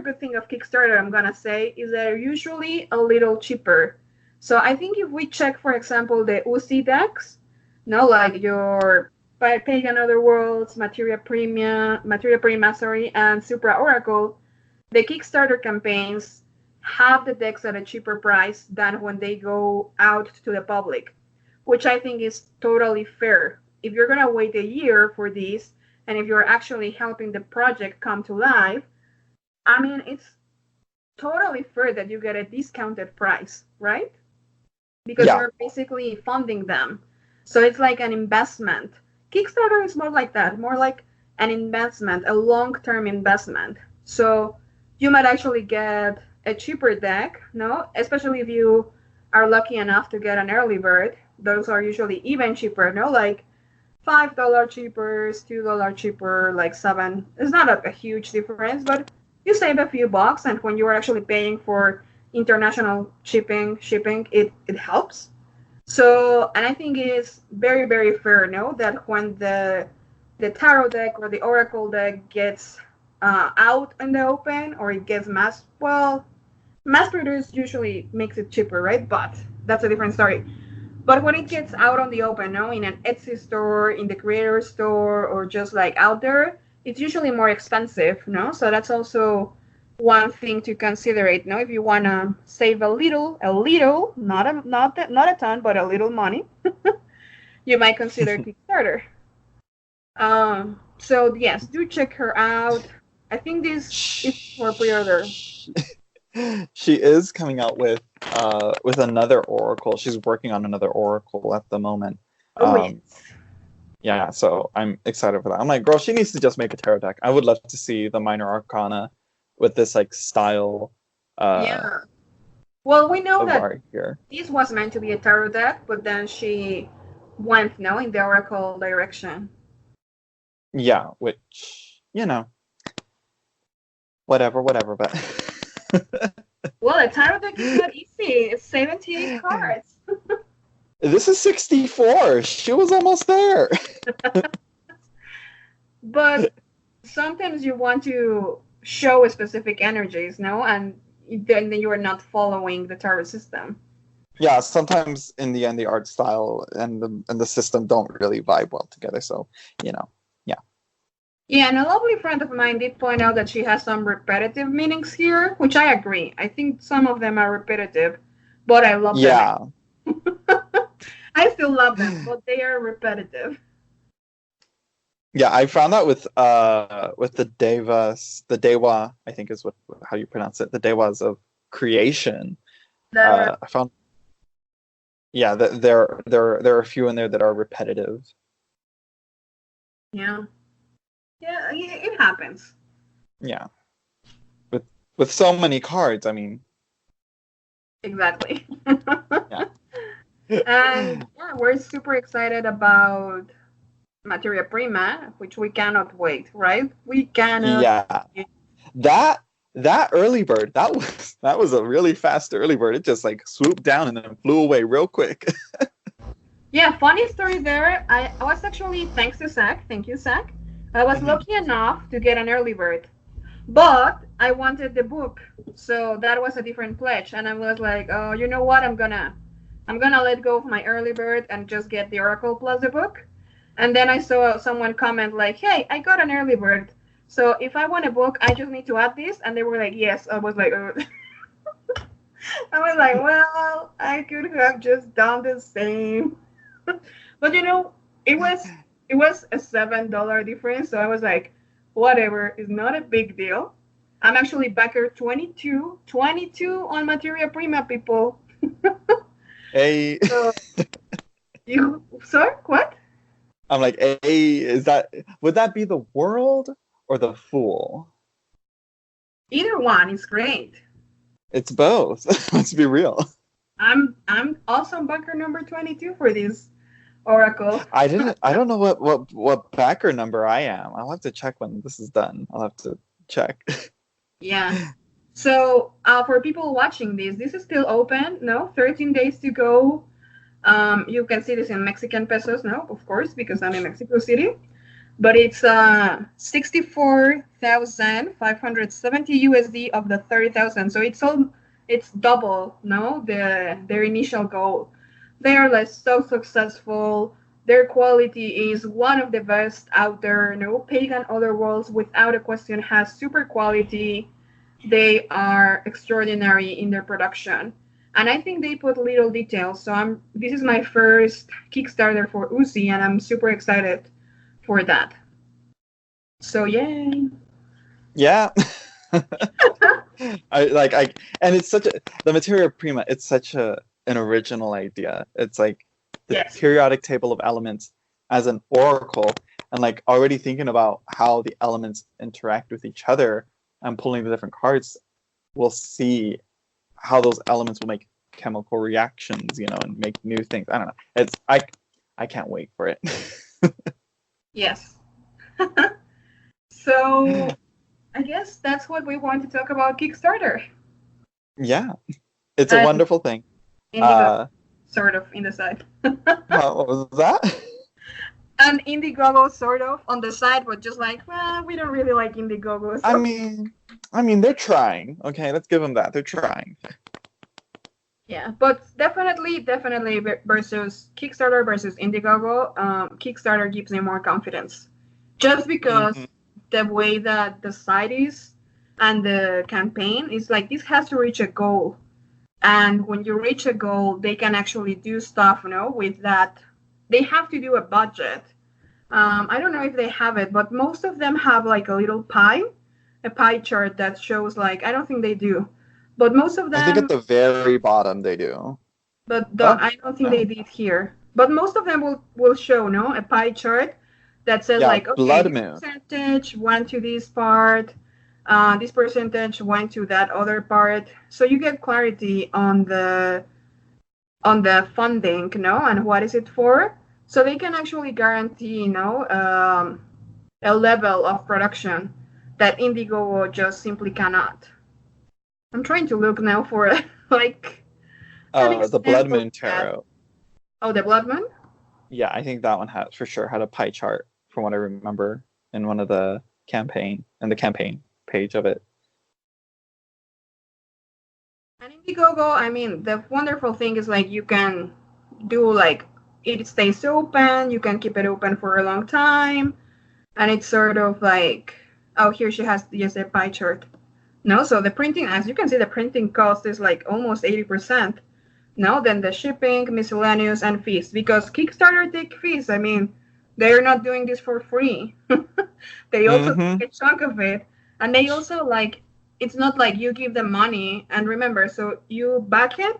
S2: good thing of Kickstarter, I'm gonna say, is they're usually a little cheaper. So I think if we check, for example, the UC decks, no, like your Pagan Other Worlds, Materia Prima, sorry, and Supra Oracle, the Kickstarter campaigns have the decks at a cheaper price than when they go out to the public, which I think is totally fair. If you're gonna wait a year for these, and if you're actually helping the project come to life, I mean, it's totally fair that you get a discounted price, right? Because
S1: Yeah.
S2: you're basically funding them. So it's like an investment. Kickstarter is more like that, more like an investment, a long-term investment. So you might actually get a cheaper deck, no? Especially if you are lucky enough to get an early bird. Those are usually even cheaper, no? Like $5 cheaper, $2 cheaper, like $7. It's not a huge difference, but you save a few bucks, and when you are actually paying for international shipping, it helps. So, and I think it is very, very fair, no, that when the tarot deck or the oracle deck gets out in the open, or it gets mass produced usually makes it cheaper, right? But that's a different story. But when it gets out on the open, no, in an Etsy store, in the creator store, or just like out there, it's usually more expensive, no? So that's also one thing to consider, no? If you want to save a little, not a ton, but a little money, you might consider Kickstarter. So yes, do check her out. I think this is for pre-order.
S1: She is coming out with another oracle. She's working on another oracle at the moment.
S2: Yes.
S1: Yeah, so I'm excited for that. I'm like, girl, she needs to just make a tarot deck. I would love to see the minor arcana with this like style.
S2: Yeah. Well, we know that
S1: here.
S2: This was meant to be a tarot deck, but then she went now in the oracle direction.
S1: Yeah, which, you know, whatever, but
S2: well, a tarot deck is not easy. It's 78 cards.
S1: This is 64. She was almost there.
S2: But sometimes you want to show specific energies, no? And then you are not following the tarot system.
S1: Yeah, sometimes in the end the art style and the system don't really vibe well together. So, you know, yeah.
S2: Yeah, and a lovely friend of mine did point out that she has some repetitive meanings here, which I agree. I think some of them are repetitive, but I love them.
S1: Yeah.
S2: I still love them, but they are repetitive.
S1: Yeah, I found that with the Dewa, I think is how you pronounce it, the Dewas of creation. I found, yeah, that there are a few in there that are repetitive.
S2: Yeah, it happens.
S1: Yeah, with so many cards, I mean.
S2: Exactly.
S1: Yeah.
S2: And yeah, we're super excited about Materia Prima, which we cannot wait, right? We cannot.
S1: Yeah. That early bird, that was a really fast early bird. It just like swooped down and then flew away real quick.
S2: Yeah, funny story there. I was actually, thanks to Zack, thank you, Zack. I was lucky enough to get an early bird, but I wanted the book, so that was a different pledge. And I was like, oh, you know what? I'm gonna let go of my early bird and just get the Oracle plus the book. And then I saw someone comment like, hey, I got an early bird. So if I want a book, I just need to add this. And they were like, yes. I was like, I was like, well, I could have just done the same. But you know, it was a $7 difference. So I was like, whatever, it's not a big deal. I'm actually backer 22 on Materia Prima, people.
S1: Hey,
S2: So you, sorry, what?
S1: I'm like, hey, would that be the world or the fool?
S2: Either one is great.
S1: It's both. Let's be real.
S2: I'm also backer number 22 for this Oracle.
S1: I don't know what backer number I am. I'll have to check when this is done. I'll have to check.
S2: Yeah. So for people watching this is still open. No, 13 days to go. You can see this in Mexican pesos now, of course, because I'm in Mexico City. But it's 64,570 USD of the 30,000. So it's double, no, their initial goal. They are like so successful. Their quality is one of the best out there. No, Pagan Otherworlds, without a question, has super quality. They are extraordinary in their production. And I think they put little details. So this is my first Kickstarter for Uzi, and I'm super excited for that. So yay.
S1: Yeah. And it's the Materia Prima, it's such an original idea. It's like the
S2: Yes.
S1: periodic table of elements as an oracle, and like already thinking about how the elements interact with each other and pulling the different cards, we'll see how those elements will make chemical reactions, and make new things. I don't know. I can't wait for it.
S2: Yes. So I guess that's what we want to talk about Kickstarter.
S1: Yeah. It's a wonderful thing.
S2: IndieGoGo, sort of, in the side.
S1: What was that?
S2: And IndieGoGo, sort of, on the side, but just like, well, we don't really like IndieGoGo. So.
S1: I mean, they're trying. Okay, let's give them that. They're trying.
S2: Yeah, but definitely versus Kickstarter versus IndieGoGo, Kickstarter gives me more confidence. Just because the way that the site is and the campaign is like, this has to reach a goal. And when you reach a goal, they can actually do stuff, with that. They have to do a budget. I don't know if they have it, but most of them have like a little a pie chart that shows like, I don't think they do. But most of them...
S1: I think at the very bottom they do.
S2: But I don't think they did here. But most of them will show, a pie chart that says like, okay,
S1: Blood
S2: this
S1: Moon
S2: percentage went to this part, this percentage went to that other part. So you get clarity on the funding, and what is it for. So they can actually guarantee, a level of production that IndieGoGo just simply cannot. I'm trying to look now for like
S1: the Blood Moon Tarot.
S2: Oh, the Blood Moon?
S1: Yeah, I think that one for sure had a pie chart from what I remember in one of the campaign page of it.
S2: And IndieGoGo, I mean, the wonderful thing is like you can do like, it stays open, you can keep it open for a long time, and it's sort of like, oh, here she has just a pie chart. No, so the printing, as you can see, the printing cost is like almost 80%. No, then the shipping, miscellaneous, and fees. Because Kickstarter take fees. I mean, they're not doing this for free. They also take a chunk of it. And they also like, it's not like you give them money. And remember, so you back it,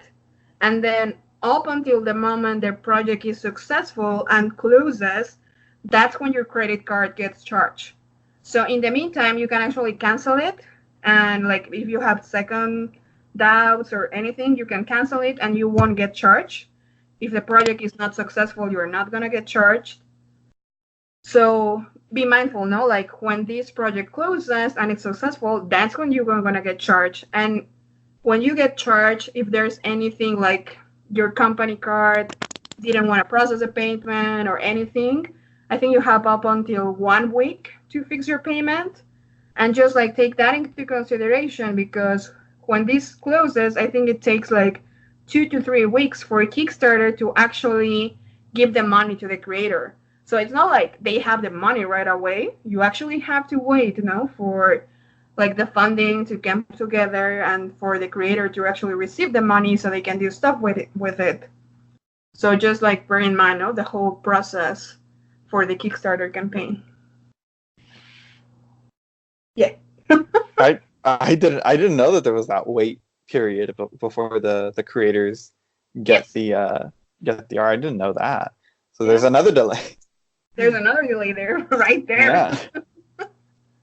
S2: and then up until the moment the project is successful and closes, that's when your credit card gets charged. So in the meantime, you can actually cancel it. And like if you have second doubts or anything, you can cancel it and you won't get charged. If the project is not successful, you're not going to get charged. So be mindful, like when this project closes and it's successful, that's when you're going to get charged. And when you get charged, if there's anything like your company card didn't want to process a payment or anything, I think you have up until 1 week to fix your payment. And just like take that into consideration, because when this closes, I think it takes like 2 to 3 weeks for Kickstarter to actually give the money to the creator. So it's not like they have the money right away. You actually have to wait, for like the funding to come together and for the creator to actually receive the money so they can do stuff with it. So just like bear in mind, the whole process for the Kickstarter campaign. Yeah.
S1: I didn't know that there was that wait period before the creators get
S2: Yes.
S1: the art. I didn't know that. So there's
S2: Yeah.
S1: another delay.
S2: There's another delay there, right there.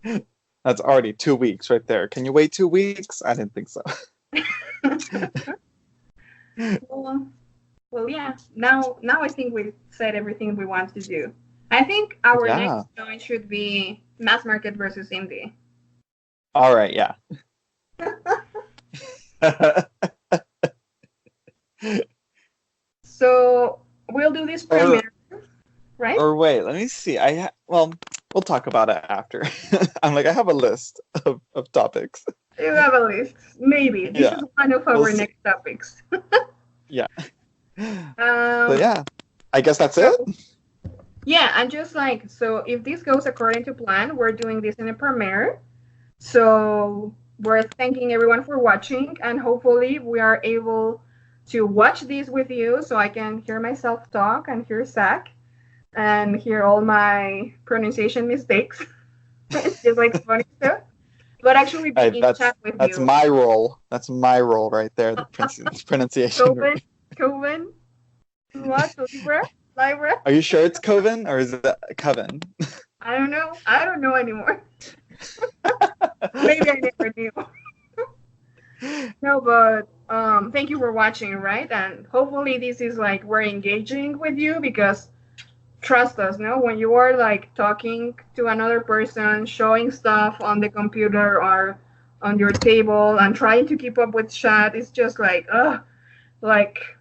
S1: Yeah. That's already 2 weeks right there. Can you wait 2 weeks? I didn't think so.
S2: Well, well, yeah. Now I think we've said everything we want to do. I think our
S1: Yeah.
S2: next joint should be mass market versus indie.
S1: All right, yeah.
S2: So we'll do this
S1: or
S2: premiere, right?
S1: or wait, let me see. Well, we'll talk about it after. I'm like I have a list of topics.
S2: You have a list. Maybe this
S1: Yeah,
S2: is one of
S1: we'll
S2: our
S1: see.
S2: next topics.
S1: Yeah. So
S2: Um,
S1: yeah, I guess that's it.
S2: so yeah, and just like so, if this goes according to plan, we're doing this in a premiere. So we're thanking everyone for watching, and hopefully we are able to watch this with you, so I can hear myself talk and hear Zach and hear all my pronunciation mistakes, just like funny stuff. But actually be
S1: Hey,
S2: in chat with
S1: that's
S2: you.
S1: my role. That's my role right there. The pronunciation.
S2: Coven, what? Libra?
S1: Are you sure it's Coven or is it Coven?
S2: I don't know. I don't know anymore. Maybe I never knew. No, but thank you for watching, right? And hopefully this is like we're engaging with you because trust us, no? When you are like talking to another person, showing stuff on the computer or on your table and trying to keep up with chat, it's just like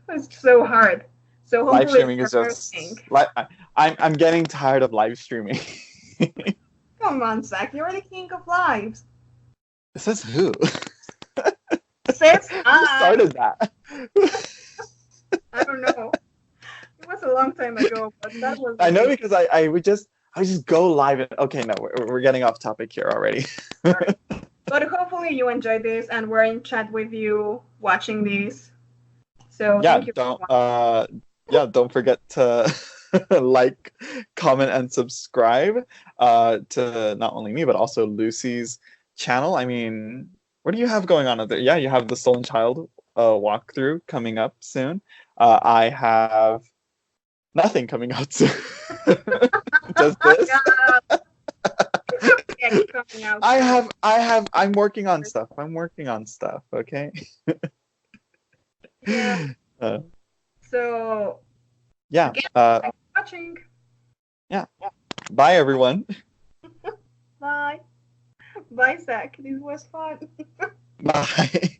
S2: it's so hard. So
S1: Live
S2: hopefully
S1: streaming is
S2: it's
S1: just
S2: working.
S1: I'm getting tired of live streaming.
S2: Come on, Zach, you're the king of lives.
S1: Says who?
S2: Says
S1: Who
S2: I.
S1: started that?
S2: I don't know. It was a long time ago, but that was.
S1: I know because I would just go live. Okay, no, we're getting off topic here already.
S2: Sorry. But hopefully you enjoyed this, and we're in chat with you watching this. So
S1: Yeah,
S2: thank you.
S1: don't forget to like, comment, and subscribe to not only me but also Lucy's channel. I mean, what do you have going on there? Yeah, you have the Stolen Child walkthrough coming up soon. I have nothing coming out soon. Just this.
S2: Coming out.
S1: I'm working on stuff. Okay.
S2: Yeah. So
S1: Yeah.
S2: again, thanks for watching.
S1: Yeah. Bye, everyone.
S2: Bye. Bye, Zach. This was fun.
S1: Bye.